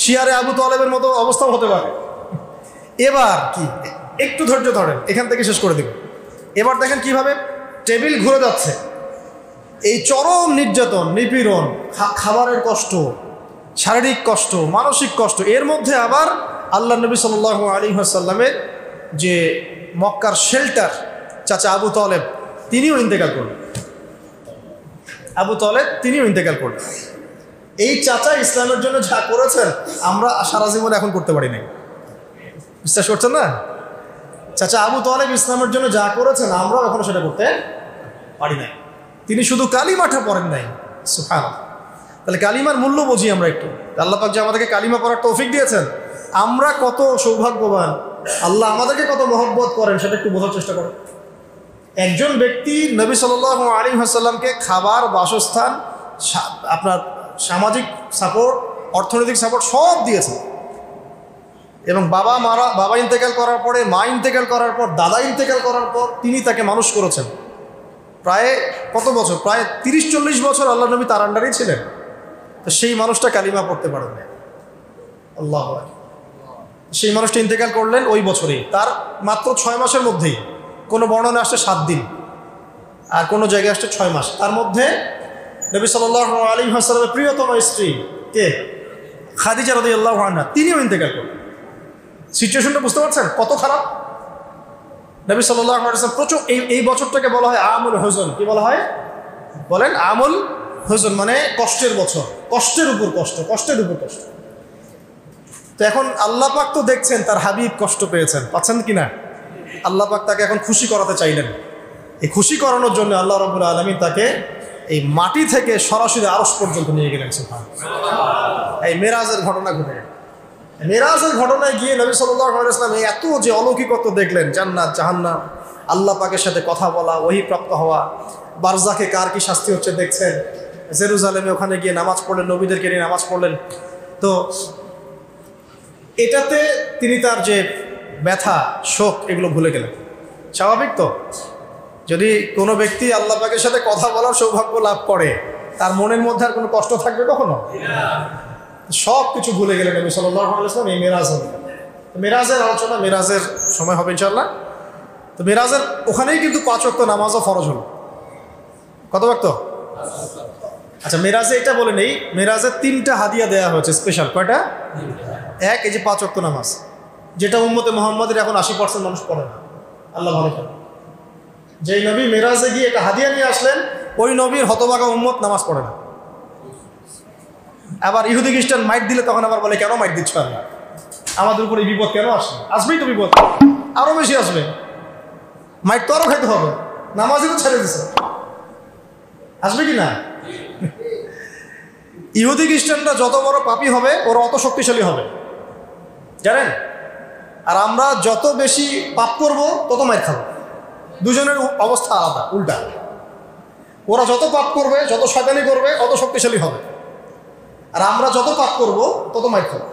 শিয়ারে আবু তালেবের মতো অবস্থাও হতে পারে। এবার কি, একটু ধৈর্য ধরেন, এখান থেকে শেষ করে দেব। এবার দেখেন কিভাবে টেবিল ঘুরে যাচ্ছে। এই চরম নির্যাতন, নিপীড়ন, খাবারের কষ্ট, শারীরিক কষ্ট, মানসিক কষ্ট, এর মধ্যে আবার আল্লাহ নবী সাল্লাল্লাহু আলাইহি ওয়াসাল্লামের যে মক্কার শেল্টার চাচা আবু তালেব, তিনিও ইন্তেকাল করলেন। আবু তালেব তিনিও ইন্তেকাল করলেন। এই চাচা ইসলামের জন্য যা করেছেন আমরা সারা জীবন এখন করতে পারি নাই। বিশ্বাস করছেন না? চাচা আবু তালেব ইসলামের জন্য যা করেছেন আমরাও এখনো সেটা করতে পারি নাই। তিনি শুধু কালিমাটা পড়েন নাই। সুবহানাল্লাহ। তাহলে কালিমার মূল্য বুঝি আমরা একটু। আল্লাহ পাক যে আমাদেরকে কালিমা পড়ার তৌফিক দিয়েছেন, আমরা কত সৌভাগ্যবান, আল্লাহ আমাদেরকে কত মহব্বত করেন সেটা একটু বোঝার চেষ্টা করেন। একজন ব্যক্তি নবী সাল্লাল্লাহু আলাইহি ওয়াসাল্লামকে খাবার, বাসস্থান, আপনার সামাজিক সাপোর্ট, অর্থনৈতিক সাপোর্ট সব দিয়েছেন। এবং বাবা ইন্তেকাল করার পরে, মা ইন্তেকাল করার পর, দাদা ইন্তেকাল করার পর তিনি তাকে মানুষ করেছেন। প্রায় কত বছর, প্রায় 30-40 বছর আল্লাহ নবী তার আন্ডারেই ছিলেন। তো সেই মানুষটা কালিমা পড়তে পারেন না। আল্লাহু আকবার। সেই মানুষটা ইন্তেকাল করলেন ওই বছরেই, তার মাত্র 6 মাসের মধ্যেই। কোনো বর্ণনা আসছে 7 দিন, আর কোনো জায়গায় আসছে 6 মাস। তার মধ্যে নবী সাল্লাল্লাহু আলাইহি ওয়াসাল্লামের প্রিয়তম স্ত্রী কে, খাদিজা রাদিয়াল্লাহু আনহা, তিনিও ইন্তেকাল করলেন। সিচুয়েশনটা বুঝতে পারছেন কত খারাপ? নবী সাল্লাল্লাহু আলাইহি ওয়াসাল্লাম প্রচুর এই বছরটাকে বলা হয় আমুল হুজন। কি বলা হয় বলেন? আমুল হুজন মানে কষ্টের বছর, কষ্টের উপর কষ্ট, কষ্টের উপর কষ্ট। তো এখন আল্লাহ পাক তো দেখছেন তার হাবিব কষ্ট পেয়েছেন, পাচ্ছেন কিনা? আল্লাহ পাক তাকে এখন খুশি করাতে চাইলেন। এই খুশি করানোর জন্য আল্লাহ রাব্বুল আলামিন তাকে এই মাটি থেকে সরাসরি আরশ পর্যন্ত নিয়ে গেলেন। সুবহানাল্লাহ। এই মেরাজের ঘটনা ঘটে। মেরাজের ঘটনায় গিয়ে নবী সাল্লাল্লাহু আলাইহি ওয়াসাল্লাম এত যে অলৌকিকত্ব দেখলেন, জান্নাত, জাহান্নাম, আল্লাহ পাকের সাথে কথা বলা, ওহী প্রাপ্ত হওয়া, বারজাখে কার কি শাস্তি হচ্ছে দেখছেন, জেরুজালেমে ওখানে গিয়ে নামাজ পড়লেন, নবীদেরকে নিয়ে নামাজ পড়লেন। তো এটাতে তিনি তার যে ব্যথা, শোক, এগুলো ভুলে গেলেন। স্বাভাবিক তো, যদি কোনো ব্যক্তি আল্লাহ পাকের সাথে কথা বলার সৌভাগ্য লাভ করে, তার মনের মধ্যে আর কোনো কষ্ট থাকবে কখনো? সব কিছু ভুলে গেলেন নবী সাল্লাল্লাহু আলাইহি ওয়াসাল্লাম এই মেরাজ হবে। মেরাজের আলোচনা মেরাজের সময় হবে ইনশাআল্লাহ। তো মেরাজের ওখানেই কিন্তু 5 ওয়াক্ত নামাজও ফরজ হলো। কত ওয়াক্ত? আচ্ছা, মেরাজে এটা বলে নেই, মেরাজের 3টা হাদিয়া দেওয়া হয়েছে স্পেশাল। কয়টা? 1, এই যে 5 ওয়াক্ত নামাজ, যেটা উম্মতে মুহাম্মাদের এখন 80% মানুষ পড়ে না। আল্লাহ ভালো করেন। যেই নবী মেরাজে গিয়ে একটা হাদিয়া নিয়ে আসলেন, ওই নবীর হতভাগা উম্মত নামাজ পড়ে না। আবার ইহুদি খ্রিস্টান মাইট দিলে তখন আবার বলে, কেন মাইট দিচ্ছ? আল্লাহ আমাদের উপরে বিপদ কেন আসে? আসবেই তো বিপদ, আরো বেশি আসবে। মাইট তো আরো খাইতে হবে, নামাজই তো ছেড়ে দিছে, আসবে কি না? ইহুদি খ্রিস্টানরা যত বড় পাপী হবে ওরা অত শক্তিশালী হবে, জানেন? আর আমরা যত বেশি পাপ করব তত মাইর খাবো। দুজনের অবস্থা আলাদা, উল্টা। ওরা যত পাপ করবে, যত শয়তানি করবে, অত শক্তিশালী হবে। আর আমরা যত পাপ করব তত মাইর খাবো।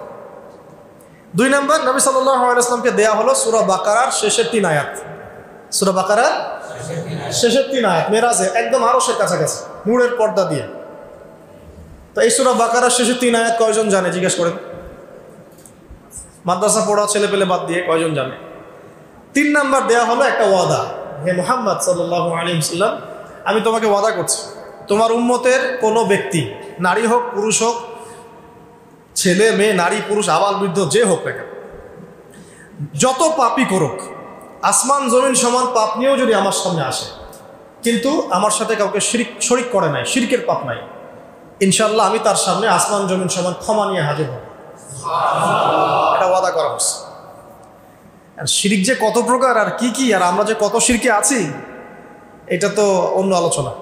2 নম্বর, নবী সাল্লাল্লাহু আলাইহি ওয়াসাল্লামকে দেয়া হলো সূরা বাকারার শেষের 3 আয়াত। সূরা বাকারার শেষের 3 আয়াত মেরাজে একদম আরশের কাছাকাছি, নূরের পর্দা দিয়ে। তো এই সূরা বাকারার শেষের 3 আয়াত কয়জন জানে? জিজ্ঞেস করেন। মাদ্রাসা পড়া ছেলে পেলে বাদ দিয়ে কয়জন জানে? 3 নাম্বার দেয়া হলো একটা ওয়াদা। হে মুহাম্মদ সাল্লাল্লাহু আলাইহি ওয়াসাল্লাম, আমি তোমাকে ওয়াদা করছি, তোমার উম্মতের কোনো ব্যক্তি, নারী হোক পুরুষ হোক, ছেলে মেয়ে, নারী পুরুষ, আবাল বৃদ্ধ, যে হোক না কেন, যত পাপই করুক, আসমান জমিন সমান পাপ নিয়েও যদি আমার সামনে আসে, কিন্তু আমার সাথে কাউকে শরিক করে নাই, শিরকের পাপ নাই, ইনশাআল্লাহ আমি তার সামনে আসমান জমিন সমান ক্ষমা নিয়ে হাজির হব। এটা ওয়াদা করা হচ্ছে। আর শিরক যে কত প্রকার আর কি কি, আর আমরা যে কত শিরকে আছি, এটা তো অন্য আলোচনা।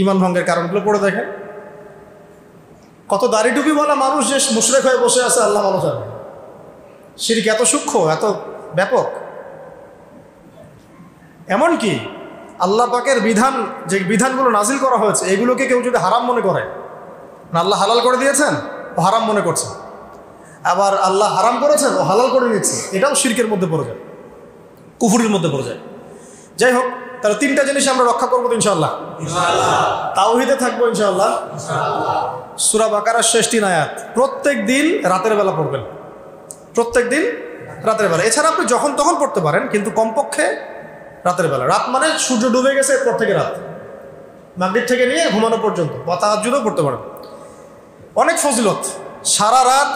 ঈমান ভঙ্গের কারণগুলো পড়ে দেখেন। কত দাড়ি টুপি বলা মানুষ যে মুশরিক হয়ে বসে আছে, আল্লাহ ভালো জানে। শিরক এত সূক্ষ্ম, এত ব্যাপক। এমনকি আল্লাহ পাকের বিধান, যে বিধানগুলো নাজিল করা হয়েছে, এগুলোকে কেউ যদি হারাম মনে করে, আল্লাহ হালাল করে দিয়েছেন, ও হারাম মনে করছে। আবার আল্লাহ হারাম করেছেন, ও হালাল করে নিচ্ছে, এটাও শিরকের মধ্যে পড়ে যায়, কুফরির মধ্যে পড়ে যায়। যাই হোক, তাহলে তিনটা জিনিস আমরা রক্ষা করবো ইনশাআল্লাহ। তাওহীদে থাকবো ইনশাআল্লাহ। সূরা বাকারার শেষ 3 আয়াত প্রত্যেক দিন রাতের বেলা পড়বেন, প্রত্যেক দিন রাতের বেলা। এছাড়া আপনি যখন তখন পড়তে পারেন, কিন্তু কমপক্ষে রাতের বেলা। রাত মানে সূর্য ডুবে গেছে এরপর থেকে রাত, মাগরিব থেকে নিয়ে ঘুমানো পর্যন্ত, বা তাহাজ্জুদও পড়তে পারেন। অনেক ফজিলত। সারা রাত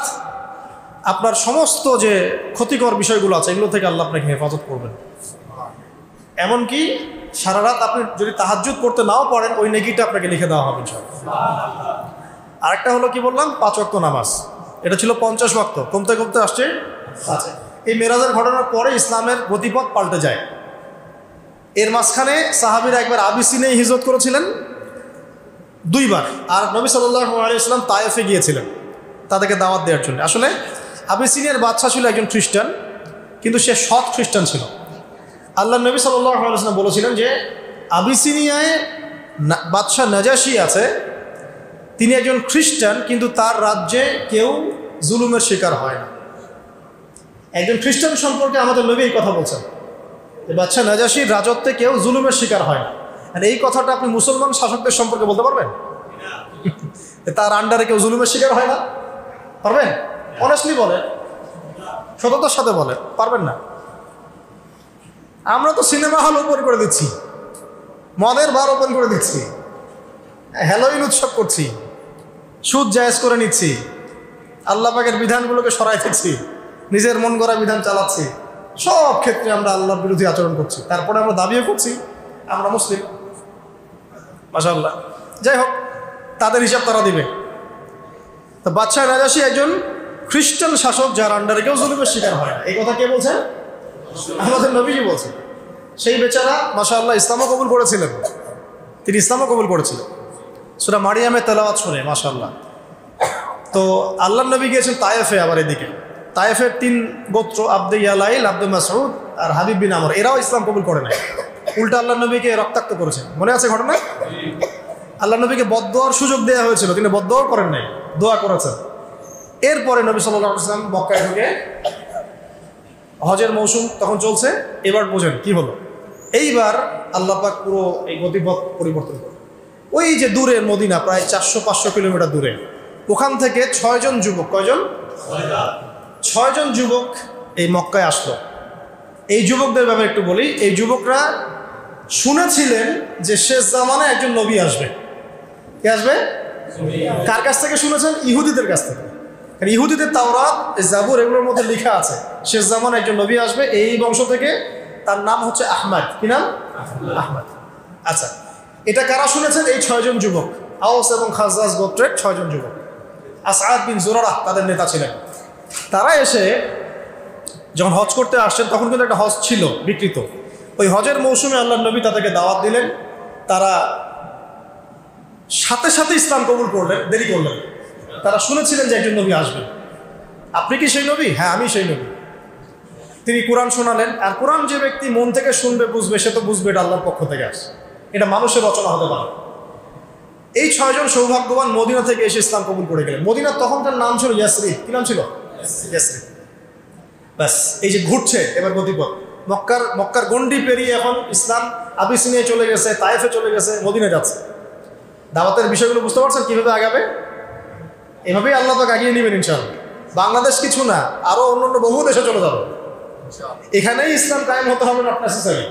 আপনার সমস্ত যে ক্ষতিকর বিষয়গুলো আছে এগুলো থেকে আল্লাহ আপনাকে হেফাজত করবেন। এমনকি সারা রাত আপনি যদি তাহাজ্জুদ পড়তে নাও পারেন, ওই নেকিটা আপনাকে লিখে দেওয়া হবে ইনশাআল্লাহ। আরেকটা হলো কি বললাম, 5 ওয়াক্ত নামাজ। এটা ছিল 50 ওয়াক্ত, কমতে কমতে আসছে 5। এই মেরাজের ঘটনার পরে ইসলামের গতিপথ পাল্টে যায়। এর মাঝখানে সাহাবীরা একবার আবিসিনিয়ায় হিজরত করেছিলেন 2 বার, আর নবী সাল্লাল্লাহু আলাইহি ওয়াসাল্লাম তায়েফে গিয়েছিলেন তাদেরকে দাওয়াত দেওয়ার জন্য। আসলে আবিসিনিয়ার বাদশা ছিল একজন খ্রিস্টান, কিন্তু সে সৎ খ্রিস্টান ছিল। আল্লাহ নবী সাল্লাল্লাহু আলাইহি ওয়াসাল্লাম বলেছিলেন যে আবিসিনিয়ায় বাদশা নাজাশী আছে, তিনি একজন খ্রিস্টান, কিন্তু তার রাজ্যে কেউ জুলুমের শিকার হয় না। একজন খ্রিস্টান সম্পর্কে আমাদের নবী এই কথা বলছেন যে বাদশা নাজাশীর রাজত্বে কেউ জুলুমের শিকার হয় না। আর এই কথাটা আপনি মুসলমান শাসকদের সম্পর্কে বলতে পারবেন? তার আন্ডারে কেউ জুলুমের শিকার হয় না, পারবেন? অনেস্টলি বলেন, সততার সাথে বলেন, পারবেন না। আমরা তো সিনেমা হল ওপেন করে দিচ্ছি, মদের বার ওপেন করে দিচ্ছি, হ্যালোইন উৎসব করছি, সুদ জায়েজ করে নিচ্ছি, আল্লাহ পাকের বিধানগুলোকে সরাই দিচ্ছি, নিজের মন গড়া বিধান চালাচ্ছি। সব ক্ষেত্রে আমরা আল্লাহর বিরোধী আচরণ করছি, তারপরে আমরা দাবিও করছি আমরা মুসলিম। মাশাআল্লাহ। যাই হোক, তাদের হিসাব তারা দিবে। তো বাদশা নাজাশী একজন খ্রিস্টান শাসক, যার আন্ডারে কেউ জুলুমের শিকার হয় না। এই কথা কে বলছেন? আমাদের নবীজি বলছেন। সেই বেচারা মাশাআল্লাহ ইসলামও কবুল করেছিলেন, তিনি ইসলামও কবুল করেছিলেন সূরা মারিয়ামের তেলাওয়াত শুনে মাশাআল্লাহ। তো আল্লাহর নবী গিয়েছেন তায়েফে। আবার এদিকে তায়েফের 3 গোত্র, আব্দে ইয়ালাইল, আব্দে মাসউদ আর হাবিব বিন আমর, এরাও ইসলাম কবুল করে নাই। উল্টা আল্লাহর নবীকে রক্তাক্ত করেছেন। মনে আছে ঘটনা? আল্লাহর নবীকে বদদোয়ার সুযোগ দেওয়া হয়েছিল, তিনি বদদোয়া করেন নাই, দোয়া করেছেন। এরপরে নবী সাল্লাল্লাহু আলাইহি ওয়াসাল্লাম মক্কায় ঢুকে, হজের মৌসুম তখন চলছে। এবার বোঝেন কি হলো। এইবার আল্লাহ পাক পুরো এই গতিপথ পরিবর্তন করে। ওই যে দূরে মদিনা, প্রায় 400-500 কিলোমিটার দূরে, ওখান থেকে 6 জন যুবক, কয়জন? 6 জন যুবক এই মক্কায় আসলো। এই যুবকদের ব্যাপারে একটু বলি। এই যুবকরা শুনেছিলেন যে শেষ জামানায় একজন নবী আসবে। কে আসবে? কার কাছ থেকে শুনেছেন? ইহুদিদের কাছ থেকে। কারণ ইহুদিদের তাওরাত, জাবুর, এগুলোর মধ্যে লেখা আছে শেষ জামানায় একজন নবী আসবে। এই বংশ থেকে, তার নাম হচ্ছে আহমদ। কি নাম? আহমদ। আচ্ছা, এটা কারা শুনেছেন? এই 6 জন যুবক, আওস এবং খাজরাজ গোত্রের 6 জন যুবক। আসআদ বিন জুরারাহ তাদের নেতা ছিলেন। তারা এসে যখন হজ করতে আসছেন, তখন কিন্তু একটা হজ ছিল বিকৃত। ওই হজের মৌসুমে আল্লাহর নবী তাদেরকে দাওয়াত দিলেন। তারা সাথে সাথে ইসলাম কবুল করলেন, দেরি করলেন। তারা শুনেছিলেন যে একজন নবী আসবেন। আপনি কি সেই নবী? হ্যাঁ, আমি সেই নবী। তিনি কোরআন শোনালেন। আর কোরআন যে ব্যক্তি মন থেকে শুনবে, বুঝবে, সে তো বুঝবে এটা আল্লাহর পক্ষ থেকে আসে, এটা মানুষের রচনা হতে পারে। এই 6 জন সৌভাগ্যবান মদিনা থেকে এসে ইসলাম কবুল করে গেলেন। মদিনার তখনকার নাম ছিল ইয়াসরিব। কি নাম ছিল? ইয়াসরিব। ব্যাস, এই যে ঘুরছে এবার গতিপথ। মক্কার গন্ডি পেরিয়ে এখন ইসলাম আবিসিনিয়ায় চলে গেছে, তায়েফে চলে গেছে, মদিনায় যাচ্ছে। দাওয়াতের বিষয়গুলো বুঝতে পারছেন কিভাবে আগাবে? এভাবেই আল্লাহ পাক আগিয়ে নেবেন ইনশাআল্লাহ। বাংলাদেশ কিছু না, আরো অন্যান্য বহু দেশে চলে যাবে। এখানেই ইসলাম কায়েম হতে হবে, নট নেসেসারি।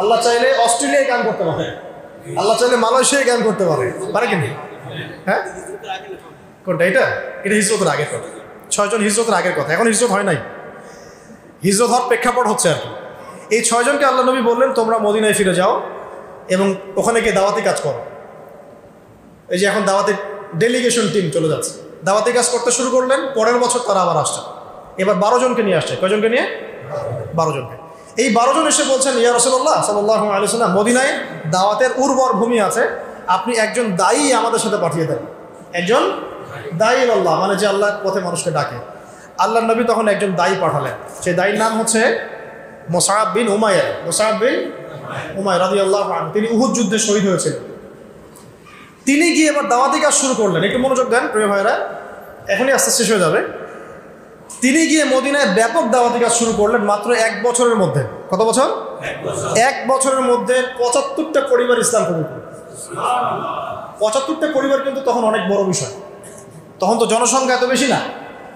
আল্লাহ চাইলে অস্ট্রেলিয়ায় কায়েম করতে পারে, আল্লাহ চাইলে মালয়েশিয়ায় কায়েম করতে পারে, পারে কি? হ্যাঁ, কোনটা? এটা হিজরতের আগের কথা। 6 জন হিজরতের আগের কথা। এখন হিজরত হয় নাই, হিজরত হওয়ার প্রেক্ষাপট হচ্ছে আর কি। এই 6 জনকে আল্লাহ নবী বললেন, তোমরা মদিনায় ফিরে যাও এবং ওখানে গিয়ে দাওয়াতি কাজ করো। এই যে এখন দাওয়াতি ডেলিগেশন টিম চলে যাচ্ছে, দাওয়াতি কাজ করতে শুরু করলেন। পরের বছর তারা আবার আসছে। এবার 12 জনকে নিয়ে আসছে। কয়জনকে নিয়ে? 12 জনকে। এই 12 জন এসে বলছেন, ইয়া রাসূলুল্লাহ সাল্লাল্লাহু আলাইহি ওয়াসাল্লাম, মদিনায় দাওয়াতের উর্বর ভূমি আছে, আপনি একজন দায়ী আমাদের সাথে পাঠিয়ে দেন। একজন দায়ী আল্লাহ, মানে যে আল্লাহর পথে মানুষকে ডাকে। আল্লাহর নবী তখন একজন দায়ী পাঠালেন। সেই দায়ীর নাম হচ্ছে মুসআব বিন উমাইর। মুসআব বিন উমাইর রাদিয়াল্লাহু আনহু, তিনি উহুদ যুদ্ধে শহীদ হয়েছিলেন। তিনি গিয়ে এবার দাওয়াতি কাজ শুরু করলেন। একটু মনোযোগ দেন প্রিয় ভাইরা, এখনই আস্তে শেষ হয়ে যাবে। তিনি গিয়ে মদিনায় ব্যাপক দাওয়াতি কাজ শুরু করলেন মাত্র 1 বছরের মধ্যে। কত বছর? 1 বছরের মধ্যে 75টা পরিবার ইসলাম কবুল করে। 75টা পরিবার কিন্তু তখন অনেক বড় বিষয়। তখন তো জনসংখ্যা এত বেশি না,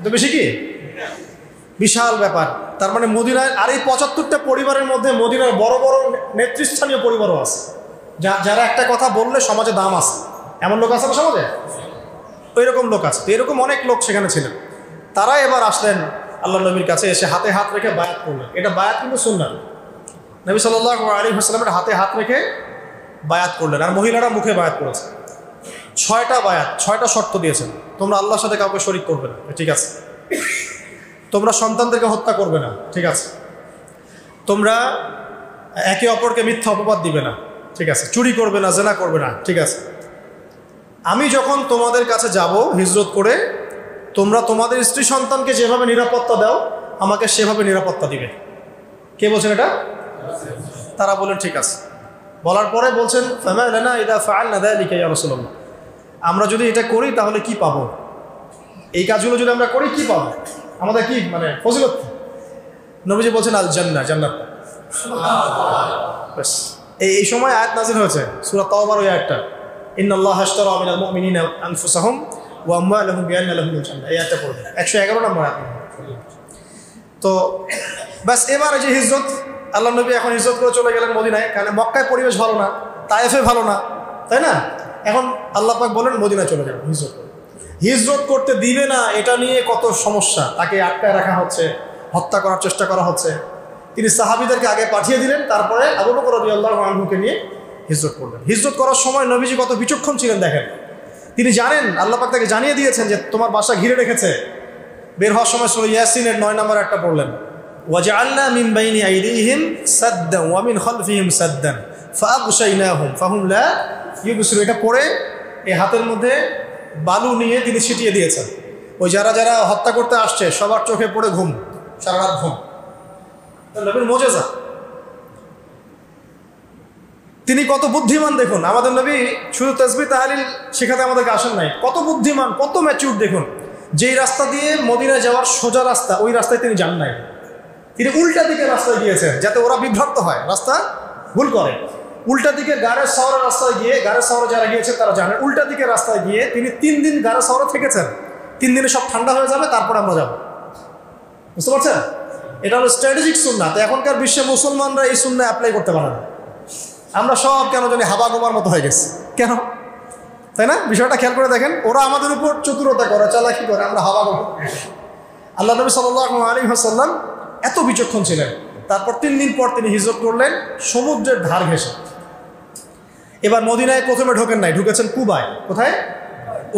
এত বেশি কি বিশাল ব্যাপার। তার মানে মদিনায় আর এই 75টা পরিবারের মধ্যে মদিনার বড় বড় নেতৃস্থানীয় পরিবারও আছে, যারা একটা কথা বললে সমাজে দাম আছে। এমন লোক আছে না সমাজে? ওই রকম লোক আছে। তো এরকম অনেক লোক সেখানে ছিলেন। তারা এবার আসলেন আল্লাহ নবীর কাছে, এসে হাতে হাত রেখে বায়াত করলেন। এটা বায়াত কিন্তু সুন্নাত। নবী সাল্লাল্লাহু আলাইহি ওয়াসাল্লামের হাতে হাত রেখে বায়াত করলেন। আর মহিলারা মুখে বায়াত করেছে। 6টা বায়াত, 6টা শর্ত দিয়েছেন। তোমরা আল্লাহর সাথে কাউকে শরীক করবে না, ঠিক আছে। তোমরা সন্তানদেরকে হত্যা করবে না, ঠিক আছে। তোমরা একে অপরকে মিথ্যা অপবাদ দিবে না, ঠিক আছে। চুরি করবে না, জেনা করবে না, ঠিক আছে। আমি যখন তোমাদের কাছে যাব হিজরত করে, তোমরা তোমাদের স্ত্রী সন্তানকে যেভাবে নিরাপত্তা দাও আমাকে সেভাবে নিরাপত্তা দিবে। কে বলছেন এটা? তারা বলেন ঠিক আছে। বলার পরে বলছেন ফামা লানা ইযা ফাআলনা যালিকা ইয়া রাসূলুল্লাহ, আমরা যদি এটা করি তাহলে কি পাবো? এই কাজগুলো যদি আমরা করি কি পাবো? আমাদের কি মানে ফজিলত? নবীজি বলছেন আল জান্নাহ, জান্নাত। বাস এই সময় আয়াত নাযিল হয়েছে সূরা তাওবার ওই আয়াতটা, ইন্নাল্লাহা আশতারা মিনাল মুমিনিনা আনফুসাহুম ওয়া আমওয়ালাহুম বিআন্না লাহুমুল জান্নাহ। এই আয়াতটা পড়বেন, 111 নম্বর আয়াত। তো বাস এবার এই যে হিজরত, আল্লাহ নবী এখন হিজরত করে চলে গেলেন মদিনায়। কারণ মক্কায় পরিবেশ ভালো না, তায়েফে ভালো না, তাই না? এখন আল্লাহ পাক বলেন মদিনায় চলে যাবেন হিজরত। হিজরত করতে দিবে না, এটা নিয়ে কত সমস্যা। তাকে আটকায় রাখা হচ্ছে, হত্যা করার চেষ্টা করা হচ্ছে। তিনি সাহাবীদেরকে আগে পাঠিয়ে দিলেন, তারপরে আবু বকর রাদিয়াল্লাহু আনহুকে নিয়ে হিজরত করলেন। হিজরত করার সময় নবীজি কত বিচক্ষণ ছিলেন দেখেন। তিনি জানেন, আল্লাহ পাক তাকে জানিয়ে দিয়েছেন যে তোমার বাসা ঘিরে রেখেছে। বের হওয়ার সময় সূরা ইয়াসিনের 9 নম্বর একটা পড়লেন, ওয়াজআলনা মিন বাইনি আইদিহিম সাদ্দান ওয়া মিন খালফিহিম সাদ্দান ফাআগশাইনাহুম ফাহুম লা ইউবসিরুন। এটা পড়ে এই হাতের মধ্যে বালু নিয়ে তিনি ছিটিয়ে দিয়েছেন। ওই যারা যারা হত্যা করতে আসছে সবার চোখে পড়ে ঘুম, সারা রাত ঘুম। নবীর মুজিজা। তিনি কত বুদ্ধিমান দেখুন। আমাদের নবী শুধু তাসবিহ তাহলিল শেখাতে আমাদেরকে আসেন নাই, কত বুদ্ধিমান, কত ম্যাচিউর দেখুন। যেই রাস্তা দিয়ে মদিনায় যাওয়ার সোজা রাস্তা, ওই রাস্তায় তিনি যান নাই। তিনি উল্টা দিকে রাস্তায় গিয়েছেন, যাতে ওরা বিভ্রান্ত হয়, রাস্তা ভুল করে। উল্টা দিকে গাড়ের শহরের রাস্তায় গিয়ে, গাড়ের শহরে যারা গিয়েছে তারা জানেন, উল্টা দিকে রাস্তায় গিয়ে তিনি 3 দিন গাড়ের শহরে থেকেছেন। 3 দিনে সব ঠান্ডা হয়ে যাবে, তারপর আমরা যাব। বুঝতে পারছেন? এটা হলো স্ট্র্যাটেজিক সুন্নাত। এখনকার বিশ্বে মুসলমানরা এই সুন্নাহ অ্যাপ্লাই করতে পারে না। আমরা সব কেন জানি হাবাগোমার মতো হয়ে গেছে, কেন? তাই না? বিষয়টা খেয়াল করে দেখেন। ওরা আমাদের উপর চতুরতা করে, চালাকি করে, আমরা হাবাগোমা। আল্লাহ নবী সাল্লাল্লাহু আলাইহি ওয়াসাল্লাম এত বিচক্ষণ ছিলেন। তারপর 3 দিন পর তিনি হিজরত করলেন সমুদ্রের ধার ঘেঁষে। এবার মদিনায় প্রথমে ঢোকেন নাই, ঢুকেছেন কুবায়। কোথায়?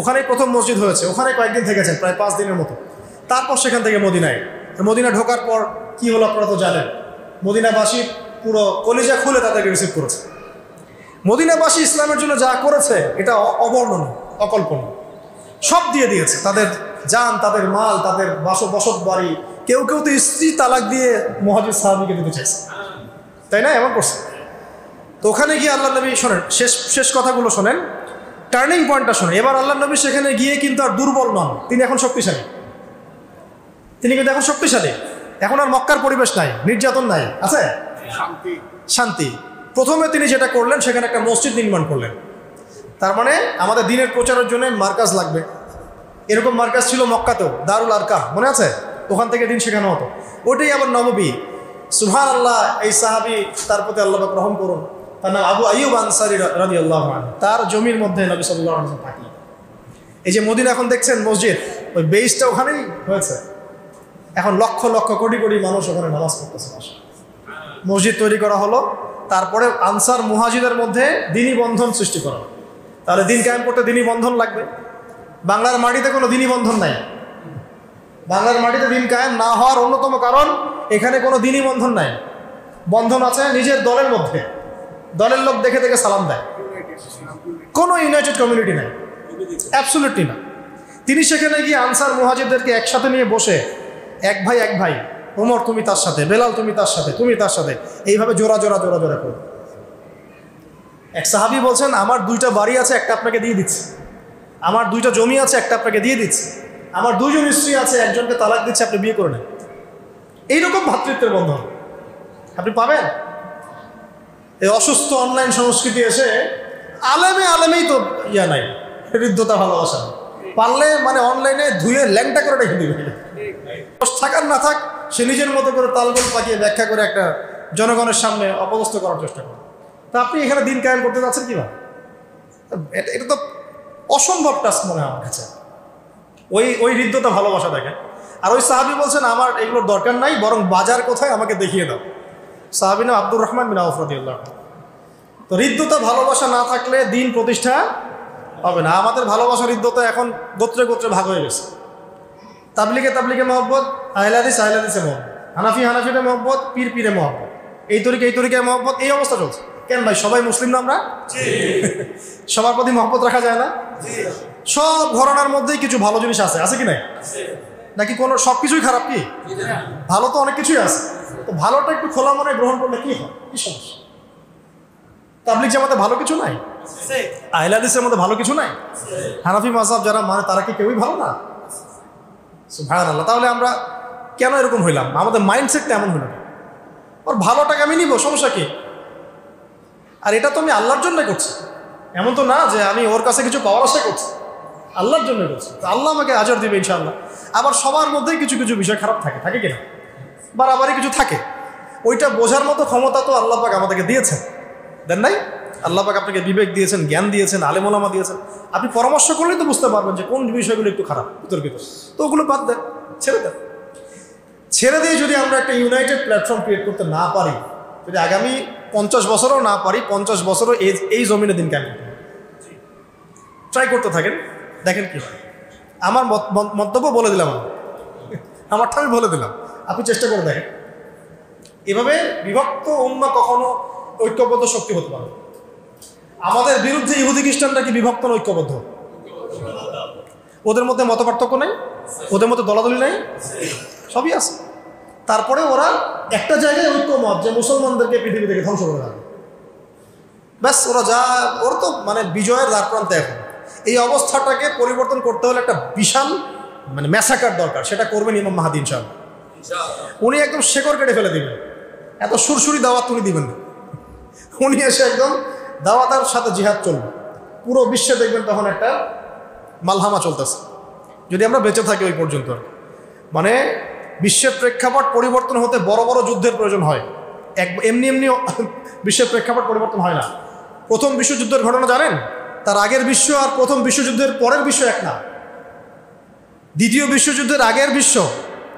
ওখানেই প্রথম মসজিদ হয়েছে। ওখানে কয়েকদিন থেকেছেন, প্রায় 5 দিনের মতো। তারপর সেখান থেকে মদিনায়। মদিনা ঢোকার পর কি হলো আপনারা তো জানেন। মদিনাবাসী পুরো কলিজা খুলে তাদেরকে রিসিভ করেছে। মদিনাবাসী ইসলামের জন্য যা করেছে এটা অবর্ণনীয়, অকল্পনীয়। সব দিয়ে দিয়েছে, তাদের জান, তাদের মাল, তাদের বসত বাড়ি। কেউ কেউ তো স্ত্রী তালাক দিয়ে মুহাজির সাহাবীকে দিতে চাইছে, তাই না? এমন করছে। তো ওখানে গিয়ে আল্লাহ নবী শোনেন, শেষ কথাগুলো শোনেন, টার্নিং পয়েন্টটা শোনেন। এবার আল্লাহ নবী সেখানে গিয়ে কিন্তু আর দুর্বল নন, তিনি এখন শক্তিশালী। তিনি কিন্তু এখন শক্তিশালী। এখন আর মক্কার পরিবেশ নাই, নির্যাতন নাই, আছে শান্তি। প্রথমে তিনি যেটা করলেন, সেখানে একটা মসজিদ নির্মাণ করলেন। তার মানে আমাদের দ্বীনের প্রচারের জন্য মার্কাজ লাগবে। এরকম মার্কাজ ছিল মক্কাতেও, দারুল আরকাম, মনে আছে? ওখান থেকে দিন শেখানো হতো। ওটাই আবার নববী। সুবহানাল্লাহ। এই সাহাবী, তার প্রতি আল্লাহ পাক রহম করুন, তার নাম আবু আইয়ুব আনসারী রাদিয়াল্লাহু আনহু। তার জমির মধ্যে নবী সাল্লাল্লাহু আলাইহি ওয়াসাল্লাম থাকলেন। এই যে মদিনা এখন দেখছেন মসজিদ, ওই বেসটা ওখানেই হয়েছে। এখন লক্ষ লক্ষ কোটি কোটি মানুষ ওখানে নামাজ পড়তেছে। মসজিদ তৈরি করা হলো। তারপরে আনসার মুহাজিদের মধ্যে দ্বীনি বন্ধন সৃষ্টি করা। তাহলে দিন কায়েম করতে দ্বীনি বন্ধন লাগবে। বাংলার মাটিতে কোনো দ্বীনি বন্ধন নাই। বাংলার মাটিতে দিন কায়েম না হওয়ার অন্যতম কারণ, এখানে কোনো দ্বীনি বন্ধন নাই। বন্ধন আছে নিজের দলের মধ্যে, দলের লোক দেখে দেখে সালাম দেয়। কোনো ইউনাইটেড কমিউনিটি নাই, অ্যাবসলিউটলি না। তিনি সেখানে গিয়ে আনসার মুহাজিরদেরকে একসাথে নিয়ে বসে, এক ভাই, ওমর তুমি তার সাথে, বেলাল তুমি তার সাথে, তুমি তার সাথে, এইভাবে জোড়া করে। এক সাহাবী বলছেন, আমার 2টা বাড়ি আছে, একটা আপনাকে দিয়ে দিচ্ছি। আমার 2টা জমি আছে, একটা আপনাকে দিয়ে দিচ্ছি। আমার 2 জন স্ত্রী আছে, একজনকে তালাক দিচ্ছে, আপনি বিয়ে করে নেন। এইরকম ভ্রাতৃত্বের বন্ধন আপনি পাবেন? এই অসুস্থ অনলাইন সংস্কৃতি এসে আলেমেই তো নাই, হৃদ্যতা ভালোবাসা। পারলে মানে অনলাইনে ধুয়ে ল্যাংটা করে রেখে দিবে, থাকার না থাক সে নিজের মতো করে তালগোল পাকিয়ে ব্যাখ্যা করে একটা জনগণের সামনে অপদস্থ করার চেষ্টা করে। তা আপনি এখানে দিন কায়েম করতে যাচ্ছেন কিভাবে? এটা তো অসম্ভব টাস্ক মনে হয় আমার কাছে। ওই হৃদ্যতা ভালোবাসা দেখেন। আর ওই সাহাবী বলছেন আমার এগুলোর দরকার নাই, বরং বাজার কোথায় আমাকে দেখিয়ে দাও। সাহাবী নাম আব্দুর রহমান বিন আউফ রাদিয়াল্লাহু আনহু। তো হৃদ্যতা ভালোবাসা না থাকলে দিন প্রতিষ্ঠা হবে না। আমাদের ভালোবাসার হৃদ্যতা এখন গোত্রে গোত্রে ভাগ হয়ে গেছে। তাবলিগে মহব্বত, আহলে হাদিসে মহব্বত, হানাফিতে মহব্বত, পীরে মহব্বত, এই তরিকায় মহব্বত, এই অবস্থা চলছে। কেন ভাই, সবাই মুসলিম না আমরা? সবার প্রতি মহব্বত রাখা যায় না? সব ঘরানার মধ্যেই কিছু ভালো জিনিস আছে কি নাই? নাকি কোনো সব কিছুই খারাপ? কি ভালো তো অনেক কিছুই আছে। তো ভালোটা একটু খোলা মনে গ্রহণ করলে কি হয়, কি সমস্যা? তাবলিগ জামাতে ভালো কিছু নাই? আহলে হাদিসের মধ্যে ভালো কিছু নাই? হানাফি মাযহাব যারা মানে তারা কি কেউই ভালো না? সুবহানাল্লাহ। তাহলে আমরা কেন এরকম হইলাম? আমাদের মাইন্ডসেটটা এমন হলো। ওর ভালোটাকে আমি নিব, সমস্যা কি? আর এটা তো আমি আল্লাহর জন্য করছি, এমন তো না যে আমি ওর কাছে কিছু পাওয়ার আশা করছি, আল্লাহর জন্য করছি। তো আল্লাহ আমাকে আজর দিবে ইনশাআল্লাহ। আবার সবার মধ্যেই কিছু বিষয় খারাপ থাকে কিনা, বাড়াবাড়ি কিছু থাকে। ওইটা বোঝার মতো ক্ষমতা তো আল্লাহ পাক আমাদেরকে দিয়েছেন, দেন নাই? আল্লাহ পাক আপনাকে বিবেক দিয়েছেন, জ্ঞান দিয়েছেন, আলেম ওলামা দিয়েছেন। আপনি পরামর্শ করলেই তো বুঝতে পারবেন যে কোন বিষয়গুলো একটু খারাপ, বিতর্কিত। তো ওগুলো বাদ দেন, ছেড়ে দিয়ে যদি আমরা একটা ইউনাইটেড প্ল্যাটফর্ম ক্রিয়েট করতে না পারি, যদি আগামী 50 বছরও না পারি, 50 বছরও এই জমিনে দিন কেন ট্রাই করতে থাকেন, দেখেন কি হয়। আমার মন্তব্য বলে দিলাম, আমারটা আমি বলে দিলাম, আপনি চেষ্টা করে দেখেন। এভাবে বিভক্ত উম্মাহ কখনো ঐক্যবদ্ধ শক্তি হতে পারে। আমাদের বিরুদ্ধে ইহুদি খ্রিস্টানরা কি বিভক্ত না ঐক্যবদ্ধ? ওদের মধ্যে মত পার্থক্য নেই, ওদের মধ্যে দলাদলি নেই, সবই আছে। তারপরে ওরা একটা জায়গায় ঐক্যমত যে মুসলমানদেরকে পৃথিবী থেকে ধ্বংস করে দেবে। ব্যাস, ওরা তো মানে বিজয়ের দ্বার প্রান্তে এখন। এই অবস্থাটাকে পরিবর্তন করতে হলে একটা বিশাল মানে ম্যাসাকার দরকার। সেটা করবেন ইমাম মাহদী ইনশাআল্লাহ। উনি একদম শেকড় কেটে ফেলে দিবেন। এত সুরসুরি দাওয়াত উনি দিবেন না। উনি এসে একদম দাওয়াতার সাথে জিহাদ চলবে। পুরো বিশ্বে দেখবেন তখন একটা মালহামা চলতেছে, যদি আমরা বেঁচে থাকি ওই পর্যন্ত। মানে বিশ্বের প্রেক্ষাপট পরিবর্তন হতে বড় বড় যুদ্ধের প্রয়োজন হয়, এমনি বিশ্বের প্রেক্ষাপট পরিবর্তন হয় না। প্রথম বিশ্বযুদ্ধের ঘটনা জানেন? তার আগের বিশ্ব আর প্রথম বিশ্বযুদ্ধের পরের বিশ্ব এক না। দ্বিতীয় বিশ্বযুদ্ধের আগের বিশ্ব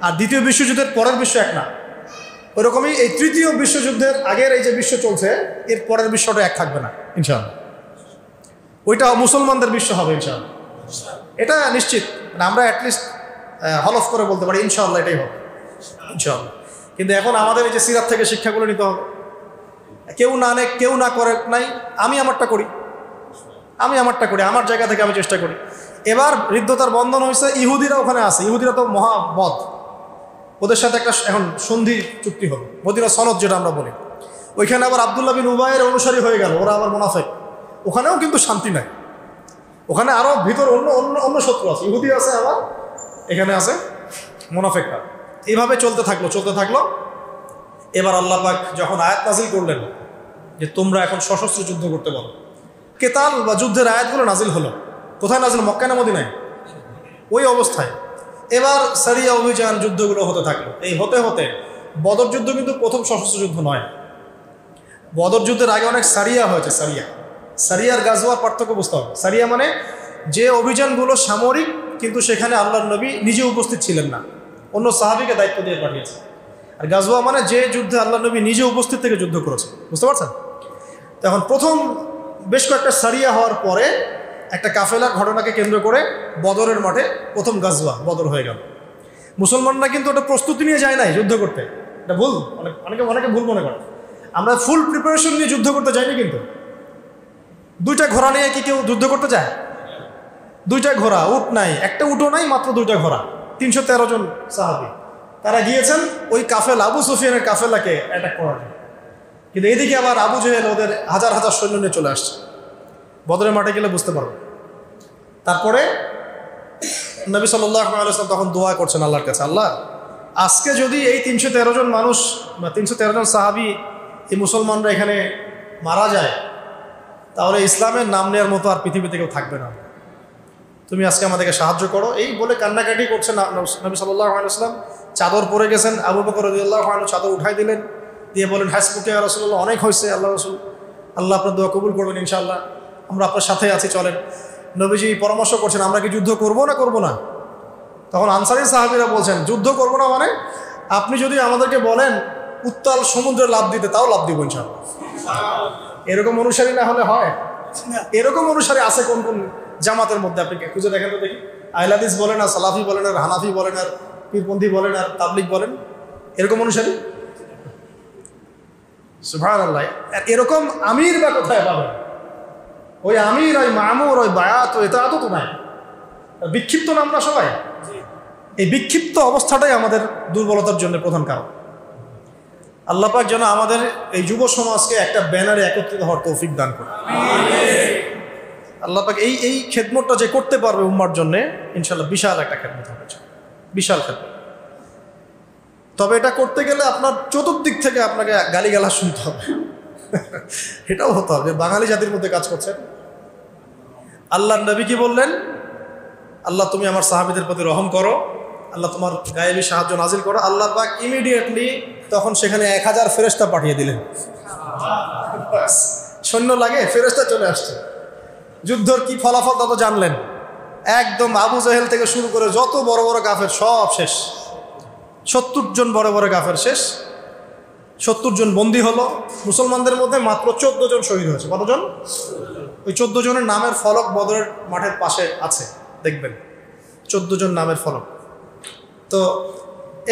আর দ্বিতীয় বিশ্বযুদ্ধের পরের বিশ্ব এক না। ওইরকমই এই তৃতীয় বিশ্বযুদ্ধের আগের এই যে বিশ্ব চলছে, এর পরের বিশ্বটা এক থাকবে না ইনশাআল্লাহ। ওইটা মুসলমানদের বিশ্ব হবে ইনশাআল্লাহ, এটা নিশ্চিত। মানে আমরা অ্যাটলিস্ট হলফ করে বলতে পারি ইনশাআল্লাহ এটাই হবে ইনশাআল্লাহ। কিন্তু এখন আমাদের এই যে সিরাত থেকে শিক্ষাগুলো নিতে হবে। কেউ না করে নাই, আমি আমারটা করি, আমার জায়গা থেকে আমি চেষ্টা করি। এবার হৃদ্যতার বন্ধন হয়েছে, ইহুদিরা ওখানে আছে। ইহুদিরা তো মহাবদ, ওদের সাথে একটা এখন সন্ধি চুক্তি হবে, মদিনা সনদ যেটা আমরা বলি। ওইখানে আবার আব্দুল্লাহ বিন উবাইয়ের অনুসারী হয়ে গেল, ওরা আবার মুনাফিক। ওখানেও কিন্তু শান্তি নাই, ওখানে আরও ভিতর অন্য শত্রু আছে। ইহুদি আছে, আবার এখানে আছে মুনাফিকরা। এইভাবে চলতে থাকলো। এবার আল্লাহ পাক যখন আয়াত নাজিল করলেন যে তোমরা এখন সশস্ত্র যুদ্ধ করতে বলো, কেতাল বা যুদ্ধের আয়াতগুলো নাজিল হলো। কোথায় নাজিল? মক্কা না মদিনায়? ওই অবস্থায় এবার সারিয়া অভিযান যুদ্ধগুলো হতে থাকলো। এই হতে বদর যুদ্ধ কিন্তু প্রথম সশস্ত্র যুদ্ধ নয়। বদর যুদ্ধের আগে অনেক সারিয়া হয়েছে। সারিয়ার গাজওয়ার পার্থক্য বুঝতে হবে। সারিয়া মানে যে অভিযানগুলো সামরিক, কিন্তু সেখানে আল্লাহর নবী নিজে উপস্থিত ছিলেন না, অন্য সাহাবীকে দায়িত্ব দিয়ে পাঠিয়েছে। আর গাজওয়া মানে যে যুদ্ধে আল্লাহর নবী নিজে উপস্থিত থেকে যুদ্ধ করেছে, বুঝতে পারছেন? তখন প্রথম বেশ কয়েকটা সারিয়া হওয়ার পরে একটা কাফেলার ঘটনাকে কেন্দ্র করে বদরের মাঠে প্রথম গাজওয়া বদর হয়ে গেল। মুসলমানরা কিন্তু ওটা প্রস্তুতি নিয়ে যায় নাই যুদ্ধ করতে, এটা ভুল। অনেকে ভুল মনে করে। আমরা ফুল প্রিপারেশন নিয়ে যুদ্ধ করতে যাইনি। কিন্তু 2টা ঘোড়া নিয়ে কি কেউ যুদ্ধ করতে যায়? 2টা ঘোড়া, উট নাই, একটা উটও নাই, মাত্র 2টা ঘোড়া, 313 জন সাহাবী। তারা গিয়েছেন ওই কাফেলা, আবু সুফিয়ানের কাফেলাকে অ্যাটাক করার জন্য। কিন্তু এইদিকে আবার আবু জেহেল ওদের হাজার হাজার সৈন্য নিয়ে চলে আসছে। বদরের মাঠে গেলে বুঝতে পারবো। তারপরে নবী সাল্লাল্লাহু আলাইহি ওয়াসাল্লাম তখন দোয়া করছেন আল্লাহর কাছে, আল্লাহ আজকে যদি এই 313 জন মানুষ বা 313 জন সাহাবী, এই মুসলমানরা এখানে মারা যায়, তাহলে ইসলামের নাম নেওয়ার মতো আর পৃথিবীতে কেউ থাকবে না। তুমি আজকে আমাদেরকে সাহায্য করো। এই বলে কান্নাকাটি করছেন নবী সাল্লাল্লাহু আলাইহি ওয়াসাল্লাম। চাদর পরে গেছেন, আবু বকর রাদিয়াল্লাহু আনহু চাদর উঠাই দিলেন, দিয়ে বলেন, হাসবুকা ইয়া রাসূলুল্লাহ, অনেক হয়েছে আল্লাহ রাসূল, আল্লাহ আপনার দোয়া কবুল করবেন ইনশাআল্লাহ, আমরা আপনার সাথে আছি, চলেন। নবীজি পরামর্শ করছেন, আমরা কি যুদ্ধ করবো না করবো না? তখন আনসারী সাহাবীরা বলছেন, যুদ্ধ করবো না মানে? আপনি যদি আমাদেরকে বলেন উত্তাল সমুদ্রে লাফ দিতে, তাও লাফ দিব ইনশাআল্লাহ। এরকম অনুসারী না হলে হয়? এরকম অনুসারী আছে কোন কোন জামাতের মধ্যে? আপনি খুঁজে দেখেন তো দেখি। আহলে হাদিস বলেন আর সালাফি বলেন আর হানাফি বলেন আর পীরপন্থী বলেন আর তাবলিগ বলেন, এরকম অনুসারী? সুবহানাল্লাহ। এরকম আমির বা কোথায় পাবেন? ওই আমির, ওই মামুর, ওই বায়াত, ওই ইতাআত তো নাই। বিক্ষিপ্ত না আমরা সবাই? এই বিক্ষিপ্ত অবস্থাটাই আমাদের দুর্বলতার জন্য প্রধান কারণ। আল্লাহ পাক যেন আমাদের এই যুব সমাজকে একটা ব্যানারে একত্রিত হওয়ার তৌফিক দান করে। আল্লাহ পাক এই খেদমতটা যে করতে পারবে উম্মার জন্য, ইনশাআল্লাহ বিশাল একটা খেদমত হবে, বিশাল খেদমত। তবে এটা করতে গেলে আপনার চতুর্দিক থেকে আপনাকে গালিগালাজ শুনতে হবে। এটাও হতে হবে, বাঙালি জাতির মধ্যে কাজ করছেন। আল্লাহর নবী কি বললেন? আল্লাহ তুমি আমার সাহাবীদের প্রতি রহম করো, আল্লাহ তোমার গায়েবী সাহায্য নাজিল করো। আল্লাহ পাক ইমিডিয়েটলি তখন সেখানে 1000 ফেরেশতা পাঠিয়ে দিলেন। সৈন্য লাগে, ফেরেশতা চলে আসছে। যুদ্ধর কি ফলাফল তত জানলেন। একদম আবু জাহেল থেকে শুরু করে যত বড় বড় কাফের সব শেষ। 70 জন বড় বড় কাফের শেষ। 70 জন বন্দী হলো। মুসলমানদের মধ্যে মাত্র 14 জন শহীদ হয়েছে। কতজন? ওই 14 জনের নামের ফলক বদরের মাঠের পাশে আছে, দেখবেন 14 জন নামের ফলক। তো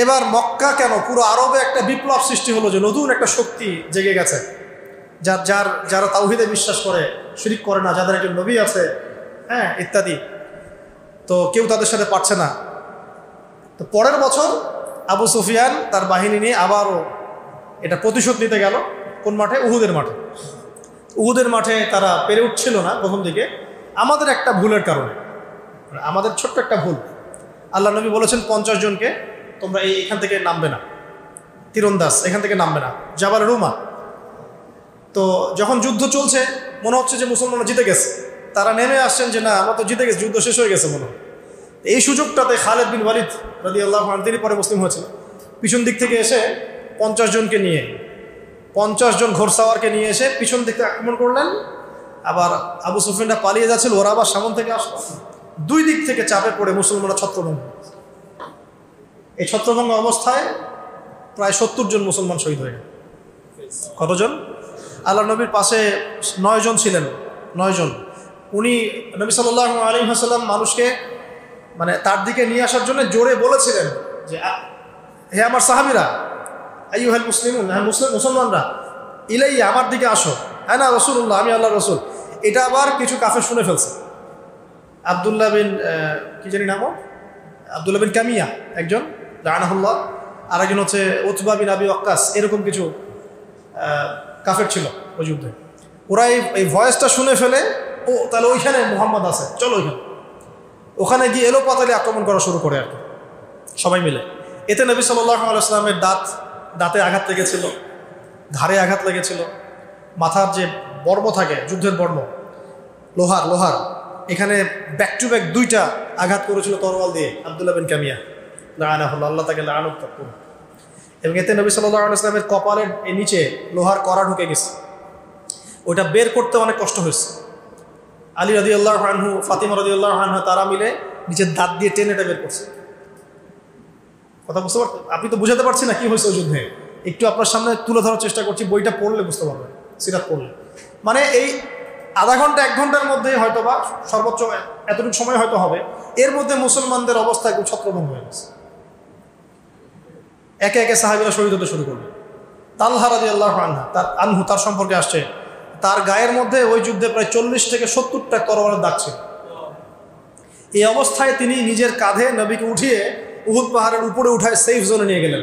এবার মক্কা কেন, পুরো আরবে একটা বিপ্লব সৃষ্টি হলো যে নতুন একটা শক্তি জেগে গেছে, যারা তাওহীদে বিশ্বাস করে, শিরক করে না, যাদের একজন নবী আছে, হ্যাঁ, ইত্যাদি। তো কেউ তাদের সাথে পারছে না। তো পরের বছর আবু সুফিয়ান তার বাহিনী নিয়ে আবারও এটা প্রতিশোধ নিতে গেল। কোন মাঠে? উহুদের মাঠে। উহুদের মাঠে তারা পেরে উঠছিল না প্রথম দিকে, আমাদের একটা ভুলের কারণে, আমাদের ছোট্ট একটা ভুল। আল্লাহ নবী বলেছেন 50 জনকে তোমরা এখান থেকে নামবে না, তীরন্দাজ এখান থেকে নামবে না, জাবাল রুমা। তো যখন যুদ্ধ চলছে, মনে হচ্ছে যে মুসলমানরা জিতে গেছে, তারা নেমে আসছেন যে না, আমরা তো জিতে গেছি, যুদ্ধ শেষ হয়ে গেছে মনে হয়। এই সুযোগটাতে খালেদ বিন ওয়ালিদ রাদিয়াল্লাহু আনহু, তিনি পরে মুসলিম হয়েছিলেন, পিছন দিক থেকে এসে 50 জনকে নিয়ে, 50 জন ঘোড়সাওয়ারকে নিয়ে এসে পিছন দিক থেকে আক্রমণ করলেন। আবার আবু সুফিয়ানরা পালিয়ে যাচ্ছিল, ওরা আবার সামন থেকে আসলো। দুই দিক থেকে চাপে পড়ে মুসলমানরা ছত্রভঙ্গ। এই ছত্রভঙ্গ অবস্থায় প্রায় 70 জন মুসলমান শহীদ হয়ে গেল। কতজন? আল্লাহ নবীর পাশে 9 জন ছিলেন, 9 জন। উনি নবী সাল্লাল্লাহু আলাইহি ওয়াসাল্লাম মানুষকে মানে তার দিকে নিয়ে আসার জন্য জোরে বলেছিলেন যে, হে আমার সাহাবীরা, আইয়ুহাল মুসলিমুন, হ্যাঁ মুসলমানরা, ইলাইয়া, আমার দিকে আসো, হ্যাঁ না রাসূলুল্লাহ, আমি আল্লাহর রাসূল। এটা আবার কিছু কাফের শুনে ফেলছে। আব্দুল্লাহ বিন কি জানি নাম, আব্দুল্লাহ বিন কামিয়া একজন, লাআনাহুল্লাহ, আর একজন হচ্ছে উতবা বিন আবি ওয়াক্কাস, এরকম কিছু কাফের ছিল ওই যুদ্ধে। ওরা এই ভয়েসটা শুনে ফেলে, ও তাহলে ওইখানে মুহাম্মদ আছে, চলো ওইখানে। ওখানে গিয়ে এলোপাতালি আক্রমণ করা শুরু করে আর কি, সবাই মিলে। এতে নবী সাল্লাল্লাহু আলাইহি ওয়াসাল্লামের দাঁতে আঘাত লেগেছিল, ঘাড়ে আঘাত লেগেছিল, মাথার যে বর্ম থাকে, যুদ্ধের বর্ম, লোহার, এখানে ব্যাক টু ব্যাক 2টা আঘাত করেছিল তরোয়াল দিয়ে আব্দুল্লাহ বিন কামিয়া, লাআনাহুল্লাহ, আল্লাহ তাকে লাআনত করুন। এবং এতে নবী সাল্লাল্লাহু আলাইহি ওয়াসাল্লামের কপালের নিচে লোহার কড়া ঢুকে গেছে, ওইটা বের করতে অনেক কষ্ট হয়েছে। আলী রাদিয়াল্লাহু আনহু, ফাতিমা রাদিয়াল্লাহু আনহা, তারা মিলে নিজের দাঁত দিয়ে টেনে এটা বের করছে। কথা বুঝতে পারছেন? আপনি তো বুঝাতে পারছি না কি হয়েছে ওই যুদ্ধে, একটু আপনার সামনে তুলে ধরার চেষ্টা করছি, বইটা পড়লে বুঝতে পারবেন, সিরাত পড়লে। মানে এই আধা ঘন্টা 1 ঘন্টার মধ্যে হয়তো বা সর্বোচ্চ এতটুকু সময় হয়তো হবে, এর মধ্যে মুসলমানদের অবস্থা একদম ছত্রভঙ্গ হয়ে গেছে। একে একে সাহাবীরা শহীদ হতে শুরু করবে। তালহা রাদিয়াল্লাহু আনহু, তার সম্পর্কে আসছে, তার গায়ের মধ্যে ওই যুদ্ধে প্রায় 40 থেকে 70টা তরবারের দাগ ছিল। এই অবস্থায় তিনি নিজের কাঁধে নবীকে উঠিয়ে উহুদ পাহাড়ের উপরে উঠায় সেফ জোনে নিয়ে গেলেন।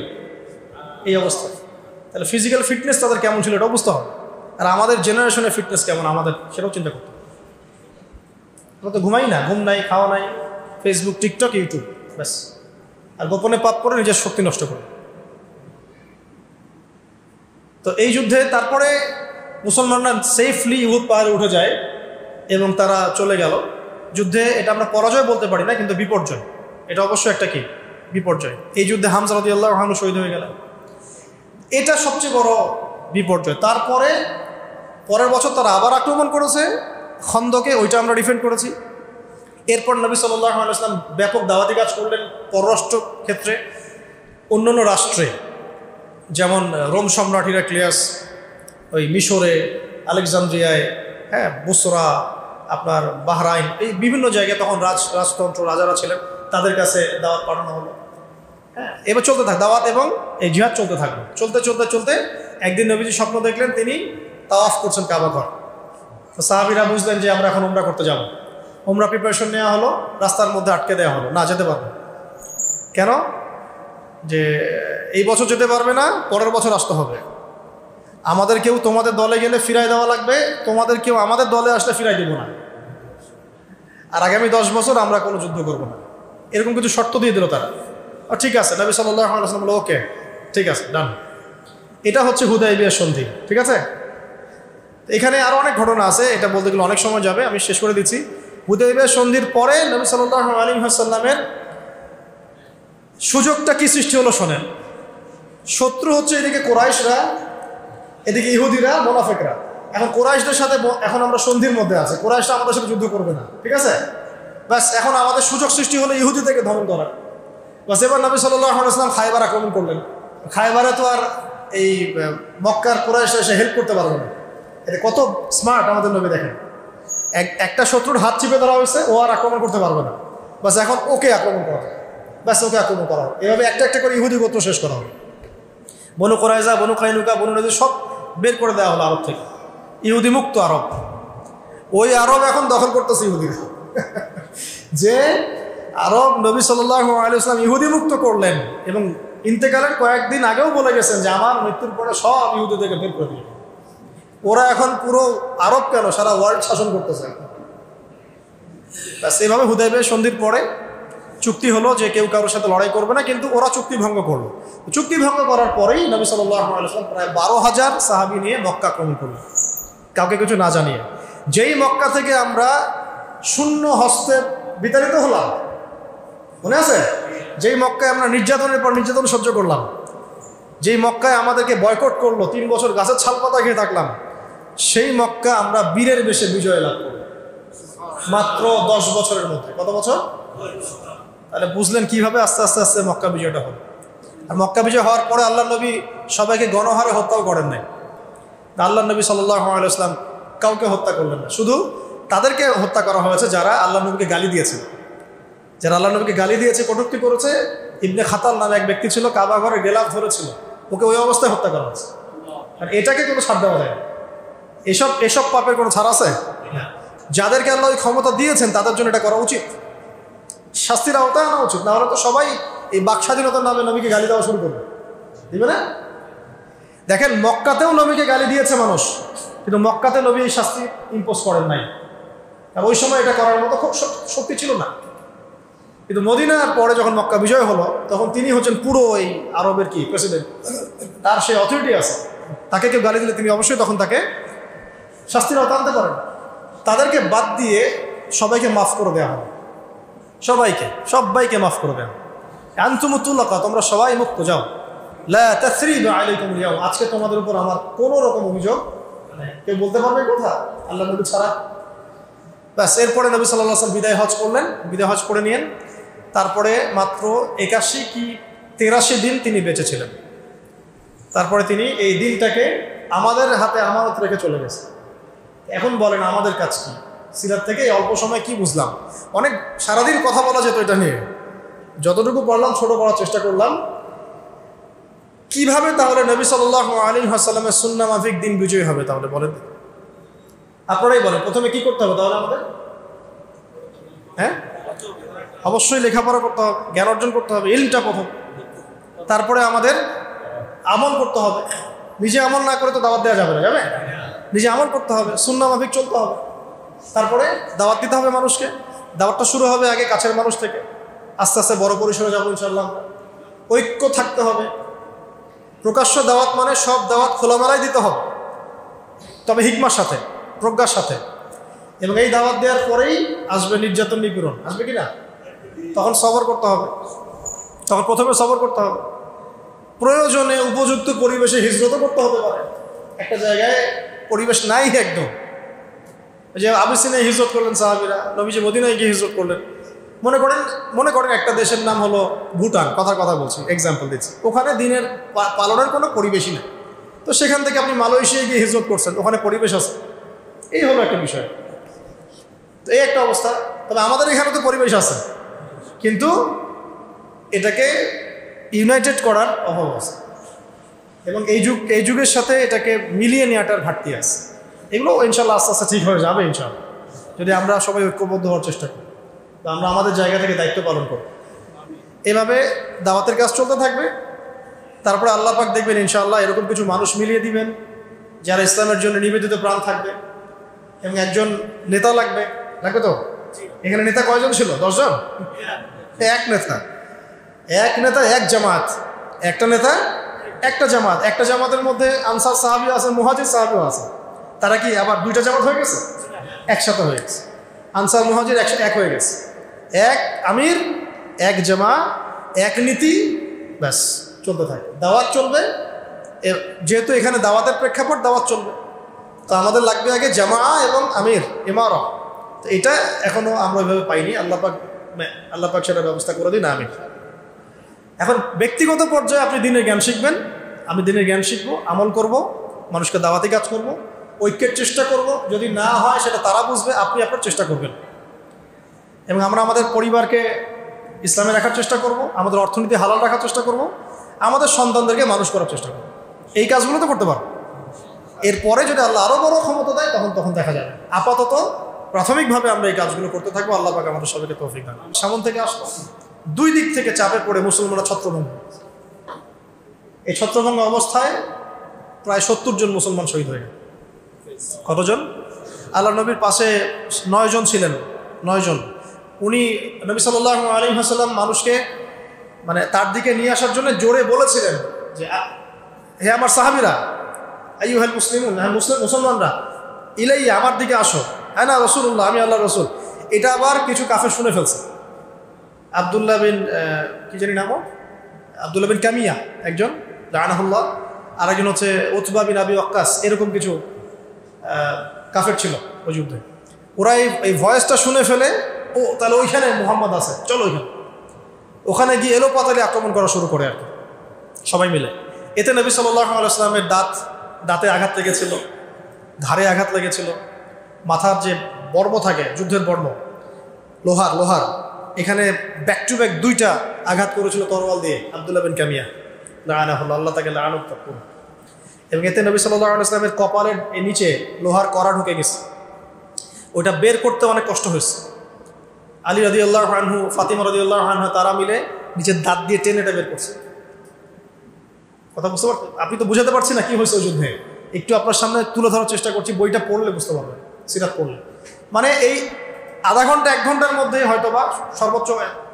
এই অবস্থায় তাহলে ফিজিক্যাল ফিটনেস তাদের কেমন ছিল এটা বুঝতে হবে। আর আমাদের জেনারেশনের ফিটনেস কেমন, আমাদের সেটাও চিন্তা করতে হবে। আমরা তো ঘুমাই না, ঘুম নাই, খাওয়া নাই, ফেসবুক, টিকটক, ইউটিউব, ব্যাস। আর গোপনে পাপ করে নিজের শক্তি নষ্ট করে। তো এই যুদ্ধে তারপরে মুসলমানরা সেফলি উহুদ পাহাড়ে উঠে যায় এবং তারা চলে গেল যুদ্ধে। এটা আমরা পরাজয় বলতে পারি না, কিন্তু বিপর্যয়, এটা অবশ্যই একটা কি বিপর্যয়। এই যুদ্ধে হামজা রাদিয়াল্লাহু আনহু শহীদ হয়ে গেলেন, এটা সবচেয়ে বড় বিপর্যয়। তারপরে পরের বছর তারা আবার আক্রমণ করেছে খন্দকে, ওইটা আমরা ডিফেন্ড করেছি। এরপর নবী সাল্লাল্লাহু আলাইহি ওয়াসাল্লাম ব্যাপক দাওয়াতি কাজ করলেন পররাষ্ট্র ক্ষেত্রে, অন্যান্য রাষ্ট্রে, যেমন রোম সম্রাট হিরাক্লিয়াস, ওই মিশরে, আলেকজান্দ্রিয়ায়, হ্যাঁ, বুসরা, আপনার বাহরাইন, এই বিভিন্ন জায়গায় তখন রাজতন্ত্র রাজারা ছিলেন, তাদের কাছে দাওয়াত পাঠানো হলো। হ্যাঁ, এবার চলতে থাক দাওয়াত এবং এই জিহাদ চলতে থাকলো। চলতে চলতে চলতে একদিন নবীজি স্বপ্ন দেখলেন তিনি তাওয়াফ করছেন কাবা ঘর। তো সাহাবীরা বুঝলেন যে আমরা এখন উমরা করতে যাব। উমরা প্রিপারেশন নেওয়া হলো, রাস্তার মধ্যে আটকে দেওয়া হলো, না যেতে পারবে। কেন? যে এই বছর যেতে পারবে না, পরের বছর আসতে হবে। আমাদের কেউ তোমাদের দলে গেলে ফিরাই দেওয়া লাগবে, তোমাদের কেউ আমাদের দলে আসলে ফিরাই দেবো না, আর আগামী 10 বছর আমরা কোনো যুদ্ধ করবো না, এরকম কিছু শর্ত দিয়ে দিল তারা। আর ঠিক আছে, নবী সাল্লাল্লাহু আলাইহি ওয়াসাল্লাম বলল ওকে ঠিক আছে, ডান। এটা হচ্ছে হুদায়বিয়ার সন্ধি, ঠিক আছে। এখানে আরও অনেক ঘটনা আছে, এটা বলতে গেলে অনেক সময় যাবে, আমি শেষ করে দিচ্ছি। হুদায়বিয়ার সন্ধির পরে নবী সাল্লাল্লাহু আলাইহি ওয়াসাল্লামের সুযোগটা কি সৃষ্টি হলো শোনেন। শত্রু হচ্ছে এদিকে কোরাইশরা, এদিকে ইহুদিরা, মুনাফিকরা। এখন কোরাইশদের সাথে এখন আমরা সন্ধির মধ্যে আছি, কোরাইশরা আমাদের সাথে যুদ্ধ করবে না, ঠিক আছে। ব্যাস এখন আমাদের সুযোগ সৃষ্টি হলো ইহুদি থেকে দমন করার। বাস এবার নবী সাল্লাল্লাহু আলাইহি ওয়াসাল্লাম খায়বার আক্রমণ করলেন। খায়বারে তো আর এই মক্কার কোরাইশরা এসে হেল্প করতে পারবে না। এটা কত স্মার্ট আমাদের নবী, দেখেন। একটা শত্রুর হাত চিপে ধরা হয়েছে, ও আর আক্রমণ করতে পারবে না। বাস এখন ওকে আক্রমণ করা হবে, ব্যাস ওকে আক্রমণ করা হবে। এভাবে একটা একটা করে ইহুদি গোত্র শেষ করা হবে। বনু কুরাইজা, বনু কাইনুকা, বনু নদীর সব বের করে দেওয়া হলো আরব থেকে। ইহুদি মুক্ত আরব, ওই আরব এখন দখল করতেছে ইহুদিরা। যে আরব নবী সাল্লাল্লাহু আলাইহি ওয়াসাল্লাম ইহুদি মুক্ত করলেন এবং ইন্তেকালের কয়েকদিন আগেও বলে গেছেন যে আমার মৃত্যুর পরে সব ইহুদি থেকে বের করে দিল। ওরা এখন পুরো আরব কেন, সারা ওয়ার্ল্ড শাসন করতেছে। ব্যাস এভাবে হুদায়বিয়া সন্ধির পরে চুক্তি হলো যে কেউ কারোর সাথে লড়াই করবে না, কিন্তু ওরা চুক্তি ভঙ্গ করলো। চুক্তি ভঙ্গ করার পরেই নবী সাল্লাল্লাহু আলাইহি ওয়াসাল্লাম প্রায় 12,000 সাহাবী নিয়ে মক্কা আক্রমণ করলেন, কাউকে কিছু না জানিয়ে। যেই মক্কা থেকে আমরা শূন্য হস্তে বিতাড়িত হলাম, মনে আছে? যেই মক্কায় আমরা নির্যাতনের পর নির্যাতন সহ্য করলাম, যেই মক্কায় আমাদেরকে বয়কট করলো, 3 বছর গাছের ছালপাতা খেয়ে থাকলাম, সেই মক্কা আমরা বীরের বেশে বিজয় লাভ করব মাত্র 10 বছরের মধ্যে। কত বছর? তাহলে বুঝলেন কিভাবে আস্তে আস্তে আস্তে মক্কা বিজয়টা হলো। আর মক্কা বিজয় হওয়ার পরে আল্লাহ নবী সবাইকে গণহারে হত্যাও করেন নাই। আল্লাহ নবী সাল্লাল্লাহু আলাইহি ওয়াসাল্লাম কাউকে হত্যা করলেন না, শুধু তাদেরকে হত্যা করা হয়েছে যারা আল্লাহ নবীকে গালি দিয়েছে। যারা আল্লাহ নবীকে গালি দিয়েছে, কটূক্তি করেছে। ইবনে খাতাল নামে এক ব্যক্তি ছিল, কাবা ঘরে গেলাফ ধরেছিল, ওকে ওই অবস্থায় হত্যা করা হয়েছে। আর এটাকে কোনো ছাড় দেওয়া যায় না। এসব পাপের কোনো ছাড় আছে? যাদেরকে আল্লাহ ওই ক্ষমতা দিয়েছেন তাদের জন্য এটা করা উচিত, শাস্তির আওতায় আনা উচিত। না হলে তো সবাই এই বাক স্বাধীনতার নামে নবীকে গালি দেওয়া শুরু করবে, দিবে না? দেখেন, মক্কাতেও নবীকে গালি দিয়েছে মানুষ, কিন্তু মক্কাতে নবী এই শাস্তি ইম্পোজ করেন নাই, আর ওই সময় এটা করার মতো খুব শক্তি ছিল না। কিন্তু মদিনার পরে যখন মক্কা বিজয় হলো, তখন তিনি হচ্ছেন পুরো এই আরবের কি প্রেসিডেন্ট, তার সেই অথরিটি আছে। তাকে কেউ গালি দিলে তিনি অবশ্যই তখন তাকে শাস্তির আওতায় আনতে পারেন। তাদেরকে বাদ দিয়ে সবাইকে মাফ করে দেওয়া হবে, সবাইকে মাফ করে দেওয়া। আনতুমুতুল্লাকা, তোমরা সবাই মুক্ত, যাও। লা তাসরিবা আলাইকুমুল ইয়াউম, আজকে তোমাদের উপর আমার কোনো রকম অভিযোগ নেই। কেউ বলতে পারবে কথা আল্লাহ নবী ছাড়া? ব্যাস এরপরে নবী সাল্লাল্লাহু আলাইহি ওয়াসাল্লাম বিদায় হজ করলেন, বিদায় হজ করে নিয়েন। তারপরে মাত্র 81 কি 83 দিন তিনি বেঁচে ছিলেন। তারপরে তিনি এই দিনটাকে আমাদের হাতে আমানত রেখে চলে গেছে। এখন বলেন আমাদের কাজ কি? সিরাত থেকে অল্প সময় কি বুঝলাম? অনেক সারাদিন কথা বলা যেত এটা নিয়ে, যতটুকু পড়লাম ছোট করার চেষ্টা করলাম। কিভাবে তাহলে নবী সাল্লাল্লাহু আলাইহি ওয়াসাল্লামের সুন্নাহ মাফিক দিন বিজয় হবে? তাহলে বলেন, আপনারাই বলেন, প্রথমে কি করতে হবে তাহলে আমাদের? হ্যাঁ, অবশ্যই লেখাপড়া করতে হবে, জ্ঞান অর্জন করতে হবে, ইলমটা প্রথম। তারপরে আমাদের আমল করতে হবে। নিজে আমল না করে তো দাওয়াত দেওয়া যাবে না, যাবে? নিজে আমল করতে হবে, সুন্নাহ মাফিক চলতে হবে। তারপরে দাওয়াত দিতে হবে মানুষকে। দাওয়াতটা শুরু হবে আগে কাছের মানুষ থেকে, আস্তে আস্তে বড় পরিসরে যাবো ইনশাআল্লাহ। ঐক্য থাকতে হবে। প্রকাশ্য দাওয়াত মানে সব দাওয়াত খোলামেলায় দিতে হবে। তবে হিকমার সাথে, প্রজ্ঞার সাথে। এবং এই দাওয়াত দেওয়ার পরেই আসবে নির্যাতন, নিপীড়ন, আসবে কি না? তখন সবর করতে হবে, তখন প্রথমে সবর করতে হবে। প্রয়োজনে উপযুক্ত পরিবেশে হিজরতও করতে হতে পারে। একটা জায়গায় পরিবেশ নাই একদম, যে আবিসিনিয়ায় হিজরত করলেন সাহাবীরা, নবীজি মদিনায় গিয়ে হিজরত করলেন। মনে করেন একটা দেশের নাম হলো ভুটান, কথা বলছি, এক্সাম্পল দিচ্ছি। ওখানে দিনের পালনের কোনো পরিবেশই নেই, তো সেখান থেকে আপনি মালয়েশিয়ায় গিয়ে হিজরত করছেন, ওখানে পরিবেশ আছে। এই হলো একটা বিষয়, তো এই একটা অবস্থা। তবে আমাদের এখানে তো পরিবেশ আছে, কিন্তু এটাকে ইউনাইটেড করার অভাব আছে, এবং এই যুগের সাথে এটাকে মিলিয়ে নেওয়াটার ঘাটতি আছে। এগুলো ইনশাল্লাহ আস্তে আস্তে ঠিক হয়ে যাবে ইনশাল্লাহ, যদি আমরা সবাই ঐক্যবদ্ধ হওয়ার চেষ্টা করি, তো আমরা আমাদের জায়গা থেকে দায়িত্ব পালন করব। এভাবে দাওয়াতের কাজ চলতে থাকবে। তারপরে আল্লাহ পাক দেখবেন ইনশাআল্লাহ এরকম কিছু মানুষ মিলিয়ে দিবেন যারা ইসলামের জন্য নিবেদিত প্রাণ থাকবে, এবং একজন নেতা লাগবে তো। এখানে নেতা কয়জন ছিল? 10 জন। এক নেতা এক জামাত, একটা নেতা একটা জামাত। একটা জামাতের মধ্যে আনসার সাহাবী আছে, মুহাজির সাহাবীও আছে। তারা কি আবার দুইটা জামাত হয়ে গেছে? একসাথে হয়ে গেছে। আনসার মুহাজির এক হয়ে গেছে। এক আমির, এক জামা, এক নীতি, ব্যাস চলতে থাকে, দাওয়াত চলবে। যেহেতু এখানে দাওয়াতের প্রেক্ষাপট, দাওয়াত চলবে, তো আমাদের লাগবে আগে জামা এবং আমির, ইমারা। তো এটা এখনো আমরা ওইভাবে পাইনি। আল্লাহ পাক সেটা ব্যবস্থা করে দিন, আমিন। এখন ব্যক্তিগত পর্যায়ে আপনি দিনের জ্ঞান শিখবেন, আমি দিনের জ্ঞান শিখবো, আমল করব, মানুষকে দাওয়াতি কাজ করব, ঐক্যের চেষ্টা করব। যদি না হয় সেটা তারা বুঝবে, আপনি আপনার চেষ্টা করবেন। এবং আমরা আমাদের পরিবারকে ইসলামে রাখার চেষ্টা করব, আমাদের অর্থনীতি হালাল রাখার চেষ্টা করব, আমাদের সন্তানদেরকে মানুষ করার চেষ্টা করব। এই কাজগুলো তো করতে পারবো। এরপরে যদি আল্লাহ আরও বড় ক্ষমতা দেয় তখন দেখা যাবে। আপাতত প্রাথমিকভাবে আমরা এই কাজগুলো করতে থাকবো। আল্লাহ পাক আমাদের সবাইকে তৌফিক দান। সামন থেকে আসলো, দুই দিক থেকে চাপে পড়ে মুসলমানরা ছত্রভঙ্গ। এই ছত্রভঙ্গ অবস্থায় প্রায় 70 জন মুসলমান শহীদ হয়ে গেল। কতজন? আল্লাহ নবীর পাশে 9 জন ছিলেন, 9 জন। উনি নবী সাল্লাল্লাহু আলাইহি ওয়াসাল্লাম মানুষকে মানে তার দিকে নিয়ে আসার জন্য জোরে বলেছিলেন যে, হে আমার সাহাবীরা, আইয়ুহাল মুসলিমুন, হ্যাঁ মুসলমানরা, ইলাইয়া, আমার দিকে আসো, হ্যাঁ না রাসূলুল্লাহ, আমি আল্লাহর রাসূল। এটা আবার কিছু কাফের শুনে ফেলছে। আব্দুল্লাহ বিন কি জানি নাম, আব্দুল্লাহ বিন কামিয়া একজন, লাআনাহুল্লাহ, আর একজন হচ্ছে উতবা বিন আবি ওয়াক্কাস। এরকম কিছু কাফের ছিল ওই যুদ্ধে। ওরা এই ভয়েসটা শুনে ফেলে, ও তাহলে ওইখানে মুহাম্মদ আছে, চলো ওখানে গিয়ে এলো পাতালে আক্রমণ করা শুরু করে আর কি, সবাই মিলে। এতে নবী সাল্লাল্লাহু আলাইহি ওয়াসাল্লামের দাঁতে আঘাত লেগেছিল, ঘাড়ে আঘাত লেগেছিল, মাথার যে বর্ম থাকে, যুদ্ধের বর্ম, লোহার, এখানে ব্যাক টু ব্যাক 2টা আঘাত করেছিল তরোয়াল দিয়ে আব্দুল্লাহ বিন কামিয়া, লাআনাহুল্লাহ, আল্লাহ তাকে লাআনত করুন। এবং এতে নবী সাল্লাল্লাহু আলাইহি ওয়াসাল্লামের কপালের নিচে লোহার কড়া ঢুকে গেছে, ওইটা বের করতে অনেক কষ্ট হয়েছে। আলী রাদিয়াল্লাহু আনহু, ফাতিমা রাদিয়াল্লাহু আনহা, তারা মিলে নিচের দাঁত দিয়ে টেনে এটা বের করছে। কথা বুঝতে পারছেন? আপনি তো বুঝাতে পারছি না কি হয়েছে ওই যুদ্ধে, একটু আপনার সামনে তুলে ধরার চেষ্টা করছি। বইটা পড়লে বুঝতে পারবেন, সিরাত পড়লে। মানে এই আধা ঘন্টা 1 ঘন্টার মধ্যে হয়তো বা সর্বোচ্চ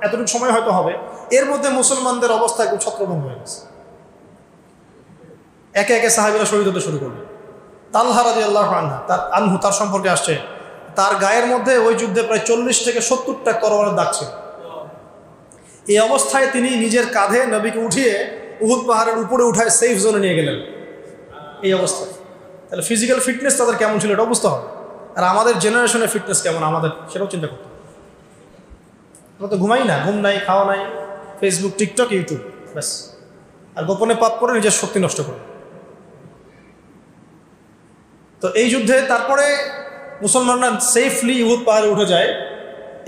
এতটুকু সময় হয়তো হবে, এর মধ্যে মুসলমানদের অবস্থা একদম ছত্রভঙ্গ হয়ে গেছে। একে একে সাহাবীরা শহীদ হতে শুরু করবে। তালহা রাদিয়াল্লাহু আনহু, তার সম্পর্কে আসছে, তার গায়ের মধ্যে ওই যুদ্ধে প্রায় 40 থেকে 70টা তরবারের দাগ ছিল। এই অবস্থায় তিনি নিজের কাঁধে নবীকে উঠিয়ে উহুদ পাহাড়ের উপরে উঠায় সেফ জোনে নিয়ে গেলেন। এই অবস্থায় তাহলে ফিজিক্যাল ফিটনেস তাদের কেমন ছিল এটা বুঝতে হবে। আর আমাদের জেনারেশনের ফিটনেস কেমন আমাদের, সেটাও চিন্তা করতে হবে। আমরা তো ঘুমাই না, ঘুম নাই, খাওয়া নাই, ফেসবুক, টিকটক, ইউটিউব, ব্যাস। আর গোপনে পাপ করে নিজের শক্তি নষ্ট করে। তো এই যুদ্ধে তারপরে মুসলমানরা সেফলি উহুদ পাহাড়ে উঠে যায়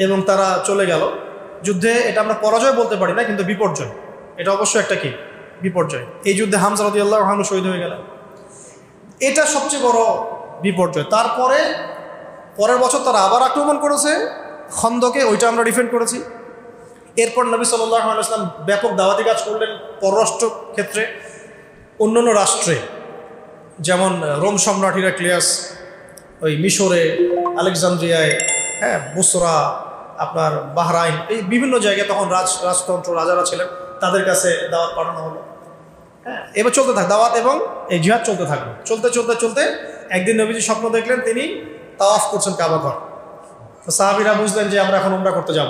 এবং তারা চলে গেল যুদ্ধে। এটা আমরা পরাজয় বলতে পারি না, কিন্তু বিপর্যয়, এটা অবশ্যই একটা কি বিপর্যয়। এই যুদ্ধে হামজা রাদিয়াল্লাহু আনহু শহীদ হয়ে গেলেন, এটা সবচেয়ে বড় বিপর্যয়। তারপরে পরের বছর তারা আবার আক্রমণ করেছে খন্দকে, ওইটা আমরা ডিফেন্ড করেছি। এরপর নবী সাল্লাল্লাহু আলাইহি ওয়াসাল্লাম ব্যাপক দাওয়াতি কাজ করলেন পররাষ্ট্র ক্ষেত্রে, অন্যান্য রাষ্ট্রে, যেমন রোম সম্রাট হিরাক্লিয়াস, ওই মিশরে, আলেকজান্দ্রিয়ায়, হ্যাঁ, বুসরা, আপনার বাহরাইন, এই বিভিন্ন জায়গায় তখন রাজতন্ত্র, রাজারা ছিলেন, তাদের কাছে দাওয়াত পাঠানো হলো। হ্যাঁ, এবার চলতে থাকে দাওয়াত এবং এই জিহাদ চলতে থাকবে। চলতে একদিন নবীজি স্বপ্ন দেখলেন তিনি তাওয়াফ করছেন কাবা ঘর। তো সাহাবীরা বুঝলেন যে আমরা এখন উমরা করতে যাব।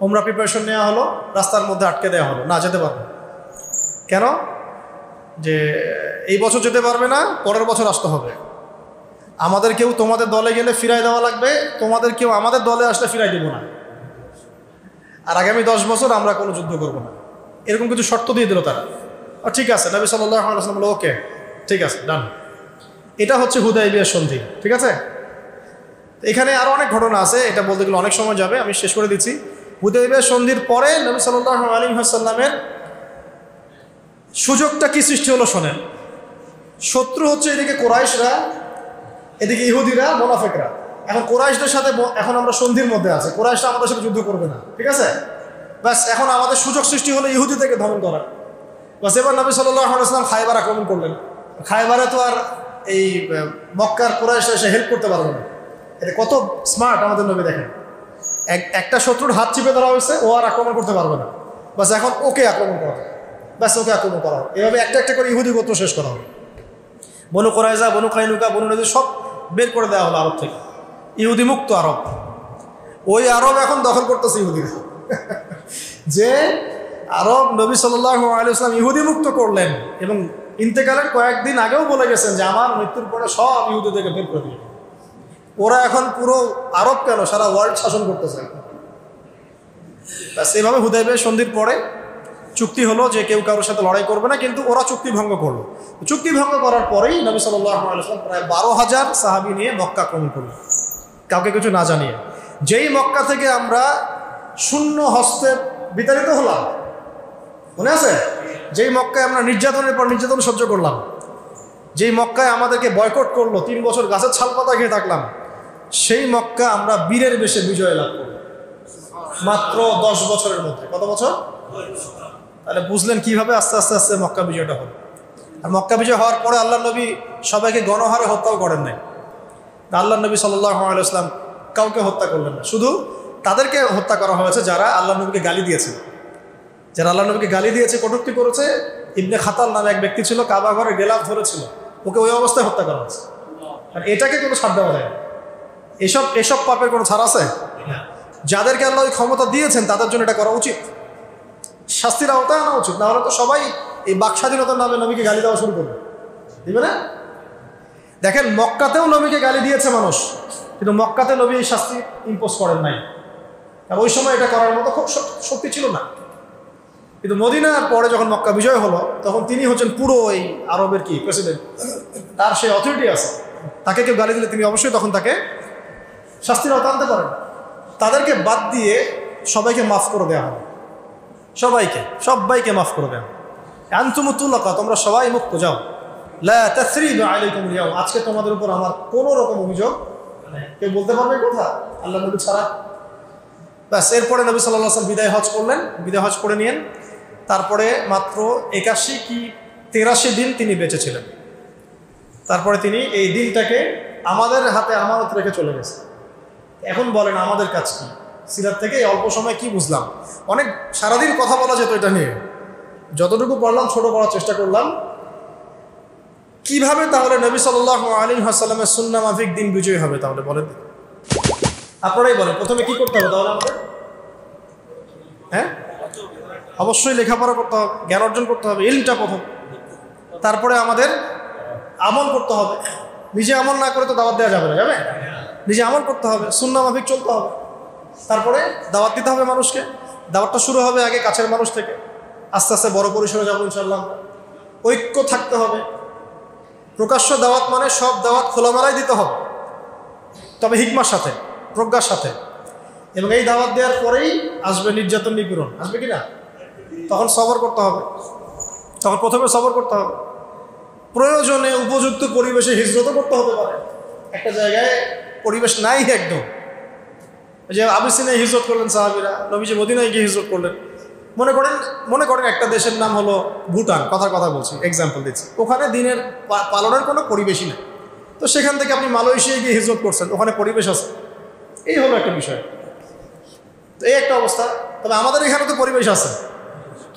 উমরা প্রিপারেশন নেওয়া হলো, রাস্তার মধ্যে আটকে দেওয়া হলো, না যেতে পারবে। কেন? যে এই বছর যেতে পারবে না, পরের বছর আসতে হবে। আমাদের কেউ তোমাদের দলে গেলে ফিরাই দেওয়া লাগবে, তোমাদের কেউ আমাদের দলে আসলে ফিরাই দেব না, আর আগামী 10 বছর আমরা কোনো যুদ্ধ করব না, এরকম কিছু শর্ত দিয়ে দিল তারা। ঠিক আছে, নবী সাল্লাল্লাহু আলাইহি ওয়াসাল্লাম বলল ওকে ঠিক আছে ডান। এটা হচ্ছে হুদায়বিয়ার সন্ধি, ঠিক আছে। এখানে আরও অনেক ঘটনা আছে, এটা বলতে গেলে অনেক সময় যাবে, আমি শেষ করে দিচ্ছি। হুদায়বিয়ার সন্ধির পরে নবী সাল্লাল্লাহু আলাইহি ওয়াসাল্লামের সুযোগটা কি সৃষ্টি হলো শোনেন। শত্রু হচ্ছে এদিকে কোরাইশরা, এদিকে ইহুদিরা, মুনাফিকরা। এখন কোরাইশদের সাথে এখন আমরা সন্ধির মধ্যে আছি, কোরাইশরা আমাদের সাথে যুদ্ধ করবে না, ঠিক আছে। ব্যাস এখন আমাদের সুযোগ সৃষ্টি হলো ইহুদি থেকে দমন করার। বাস এবার নবী সাল্লাল্লাহু আলাইহি ওয়াসাল্লাম খায়বার আক্রমণ করলেন। খায়বারে তো আর এই মক্কার কোরাইশরা এসে হেল্প করতে পারবে না। এটা কত স্মার্ট আমাদের নবী, দেখেন একটা শত্রুর হাত চিপে ধরা হয়েছে, ও আর আক্রমণ করতে পারবে না। বাস এখন ওকে আক্রমণ করা হবে, ব্যাস ওকে আক্রমণ করা হবে। এভাবে একটা একটা করে ইহুদি গোত্র শেষ করা হবে। বনু কুরাইজা, বনু কাইনুকা, বনু নদীর সব বের করে দেওয়া হলো আরব থেকে। ইহুদি মুক্ত আরব। ওই আরব এখন দখল করতেছে ইহুদিরা। যে আরব নবী সাল্লাল্লাহু আলাইহি ওয়াসাল্লাম ইহুদি মুক্ত করলেন এবং ইন্তেকালের কয়েকদিন আগেও বলে গেছেন যে আমার মৃত্যুর পরে সব ইহুদিদেরকে বের করে দিলেন। ওরা এখন পুরো আরব কেন, সারা ওয়ার্ল্ড শাসন করতেছে। সেভাবে হুদায়বিয়া সন্ধির পরে চুক্তি হলো যে কেউ কারোর সাথে লড়াই করবে না, কিন্তু ওরা চুক্তি ভঙ্গ করলো। চুক্তি ভঙ্গ করার পরেই নবী সাল্লাল্লাহু আলাইহি ওয়াসাল্লাম প্রায় 12,000 সাহাবী নিয়ে মক্কা আক্রমণ করলেন, কাউকে কিছু না জানিয়ে। যেই মক্কা থেকে আমরা শূন্য হস্তে বিতাড়িত হলাম, মনে আছে? যেই মক্কায় আমরা নির্যাতনের পর নির্যাতন সহ্য করলাম, যেই মক্কায় আমাদেরকে বয়কট করলো, 3 বছর গাছের ছালপাতা খেয়ে থাকলাম, সেই মক্কা আমরা বীরের বেশে বিজয় লাভ করলাম মাত্র 10 বছরের মধ্যে। কত বছর? তাহলে বুঝলেন কিভাবে আস্তে আস্তে আস্তে মক্কা বিজয়টা হলো। আর মক্কা বিজয় হওয়ার পরে আল্লাহ নবী সবাইকে গণহারে হত্যাও করেন নাই। আল্লাহ নবী সাল্লাল্লাহু আলাইহি ওয়াসাল্লাম কাউকে হত্যা করলেন না, শুধু তাদেরকে হত্যা করা হয়েছে যারা আল্লাহ নবীকে গালি দিয়েছে। যারা আল্লাহ নবীকে গালি দিয়েছে, কটূক্তি করেছে। ইবনে খাতাল নামে এক ব্যক্তি ছিল, কাবা ঘরে গেলাফ ধরেছিল, ওকে ওই অবস্থায় হত্যা করা হয়েছে। আর এটাকে কোনো ছাড় দেওয়া যায় না। এসব পাপের কোনো ছাড় আছে? যাদেরকে আল্লাহ ওই ক্ষমতা দিয়েছেন তাদের জন্য এটা করা উচিত, শাস্তির আওতায় আনা উচিত। না হলে তো সবাই এই বাক স্বাধীনতার নামে নবীকে গালি দেওয়া শুরু করবে, দিবে না? দেখেন মক্কাতেও নবীকে গালি দিয়েছে মানুষ, কিন্তু মক্কাতে নবী এই শাস্তি ইম্পোজ করেন নাই, আর ওই সময় এটা করার মতো খুব শক্তি ছিল না। কিন্তু মদিনার পরে যখন মক্কা বিজয় হলো, তখন তিনি হচ্ছেন পুরো এই আরবের কি প্রেসিডেন্ট, তার সেই অথরিটি আছে। তাকে কেউ গালি দিলে তিনি অবশ্যই তখন তাকে শাস্তির আওতায় আনতে পারেন। তাদেরকে বাদ দিয়ে সবাইকে মাফ করে দেওয়া হবে, সবাইকে মাফ করে দেওয়া। আনতুমুতুল্লাকা, তোমরা সবাই মুক্ত, যাও। লা তাসরিবা আলাইকুমুল ইয়াউম, আজকে তোমাদের উপর আমার কোনো রকম অভিযোগ কেউ বলতে পারবে কথা আল্লাহ নবী ছাড়া। ব্যাস এরপরে নবী সাল্লাল্লাহু আলাইহি ওয়াসাল্লাম বিদায় হজ করলেন, বিদায় হজ করে নিয়েন। তারপরে মাত্র 81 কি 83 দিন তিনি বেঁচে ছিলেন। তারপরে তিনি এই দিনটাকে আমাদের হাতে আমানত রেখে চলে গেছে। এখন বলেন আমাদের কাজ কি? সিরাত থেকে অল্প সময় কি বুঝলাম? অনেক সারাদিন কথা বলা যেত এটা নিয়ে, যতটুকু পড়লাম ছোট করার চেষ্টা করলাম। কিভাবে তাহলে নবী সাল্লাল্লাহু আলাইহি ওয়াসাল্লামের সুন্নাহ মাফিক দিন বিজয় হবে? তাহলে বলেন, আপনারাই বলেন, প্রথমে কি করতে হবে তাহলে আমাদের? হ্যাঁ, অবশ্যই লেখাপড়া করতে হবে, জ্ঞান অর্জন করতে হবে, ইলমটা প্রথম। তারপরে আমাদের আমল করতে হবে। নিজে আমল না করে তো দাওয়াত দেওয়া যাবে না, যাবে? নিজে আমল করতে হবে, সুন্নাহ মাফিক চলতে হবে। তারপরে দাওয়াত দিতে হবে মানুষকে। দাওয়াতটা শুরু হবে আগে কাছের মানুষ থেকে, আস্তে আস্তে বড় পরিসরে যাবো ইনশাআল্লাহ। ঐক্য থাকতে হবে। প্রকাশ্য দাওয়াত মানে সব দাওয়াত খোলামেলায় দিতে হবে, তবে হিকমার সাথে, প্রজ্ঞার সাথে। এবং এই দাওয়াত দেওয়ার পরেই আসবে নির্যাতন, নিপীড়ন আসবে কিনা, তখন সবর করতে হবে। তখন প্রথমে সবর করতে হবে। প্রয়োজনে উপযুক্ত পরিবেশে হিজরতও করতে হতে পারে। একটা জায়গায় পরিবেশ নাই একদম, যে আবিসিনিয়ায় হিজরত করলেন সাহাবীরা, নবীজি মদিনায় গিয়ে হিজরত করলেন। মনে করেন একটা দেশের নাম হলো ভুটান, কথা বলছি, এক্সাম্পল দিচ্ছি। ওখানে দিনের পালনের কোনো পরিবেশই নেই। তো সেখান থেকে আপনি মালয়েশিয়ায় গিয়ে হিজরত করছেন, ওখানে পরিবেশ আছে। এই হলো একটা বিষয়। তো এই একটা অবস্থা। তবে আমাদের এখানে তো পরিবেশ আছে,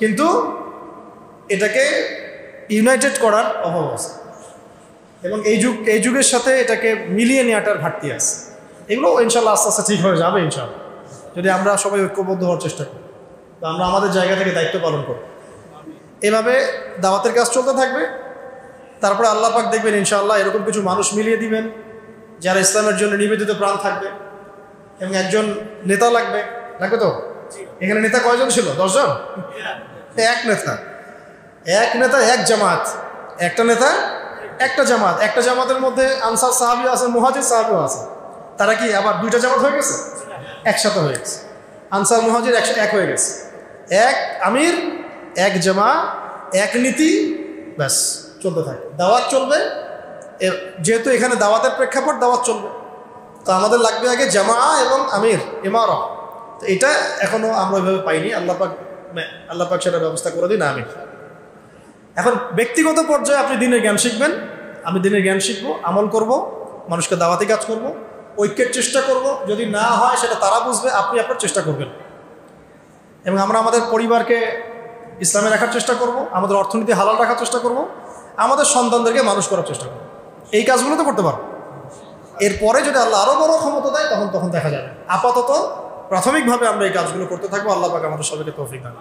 কিন্তু এটাকে ইউনাইটেড করার অভাব আছে। এবং এই যুগের সাথে এটাকে মিলিয়ে নেওয়াটার ঘাটতি আছে। এগুলো ইনশাল্লাহ আস্তে আস্তে ঠিক হয়ে যাবে ইনশাল্লাহ, যদি আমরা সবাই ঐক্যবদ্ধ হওয়ার চেষ্টা করি, তো আমরা আমাদের জায়গা থেকে দায়িত্ব পালন করব। এভাবে দাওয়াতের কাজ চলতে থাকবে। তারপরে আল্লাহ পাক দেখবেন ইনশাআল্লাহ এরকম কিছু মানুষ মিলিয়ে দিবেন যারা ইসলামের জন্য নিবেদিত প্রাণ থাকবে, এবং একজন নেতা লাগবে তো। এখানে নেতা কয়জন ছিল? 10 জন। এক নেতা এক জামাত, একটা নেতা একটা জামাত। একটা জামাতের মধ্যে আনসার সাহাবী আছে, মুহাজির সাহাবীও আছে। তারা কি আবার দুইটা জামাত হয়ে গেছে? একসাথে হয়ে গেছে। আনসার মুহাজির এক হয়ে গেছে। এক আমির, এক জামা, এক নীতি, ব্যাস চলতে থাকে। দাওয়াত চলবে, যেহেতু এখানে দাওয়াতের প্রেক্ষাপট, দাওয়াত চলবে। তো আমাদের লাগবে আগে জামা এবং আমির, ইমারা। তো এটা এখনো আমরা ওইভাবে পাইনি। আল্লাহ পাক সেটা ব্যবস্থা করে দিন, আমির। এখন ব্যক্তিগত পর্যায়ে আপনি দিনের জ্ঞান শিখবেন, আমি দিনের জ্ঞান শিখবো, আমল করব, মানুষকে দাওয়াতি কাজ করব, ঐক্যের চেষ্টা করব। যদি না হয় সেটা তারা বুঝবে, আপনি আপনার চেষ্টা করবেন। এবং আমরা আমাদের পরিবারকে ইসলামে রাখার চেষ্টা করব, আমাদের অর্থনীতি হালাল রাখার চেষ্টা করব, আমাদের সন্তানদেরকে মানুষ করার চেষ্টা করব। এই কাজগুলো তো করতে পারবো। এরপরে যদি আল্লাহ আরও বড় ক্ষমতা দেয় তখন দেখা যাবে। আপাতত প্রাথমিকভাবে আমরা এই কাজগুলো করতে থাকবো। আল্লাহ পাক আমাদের সবাইকে তৌফিক দান।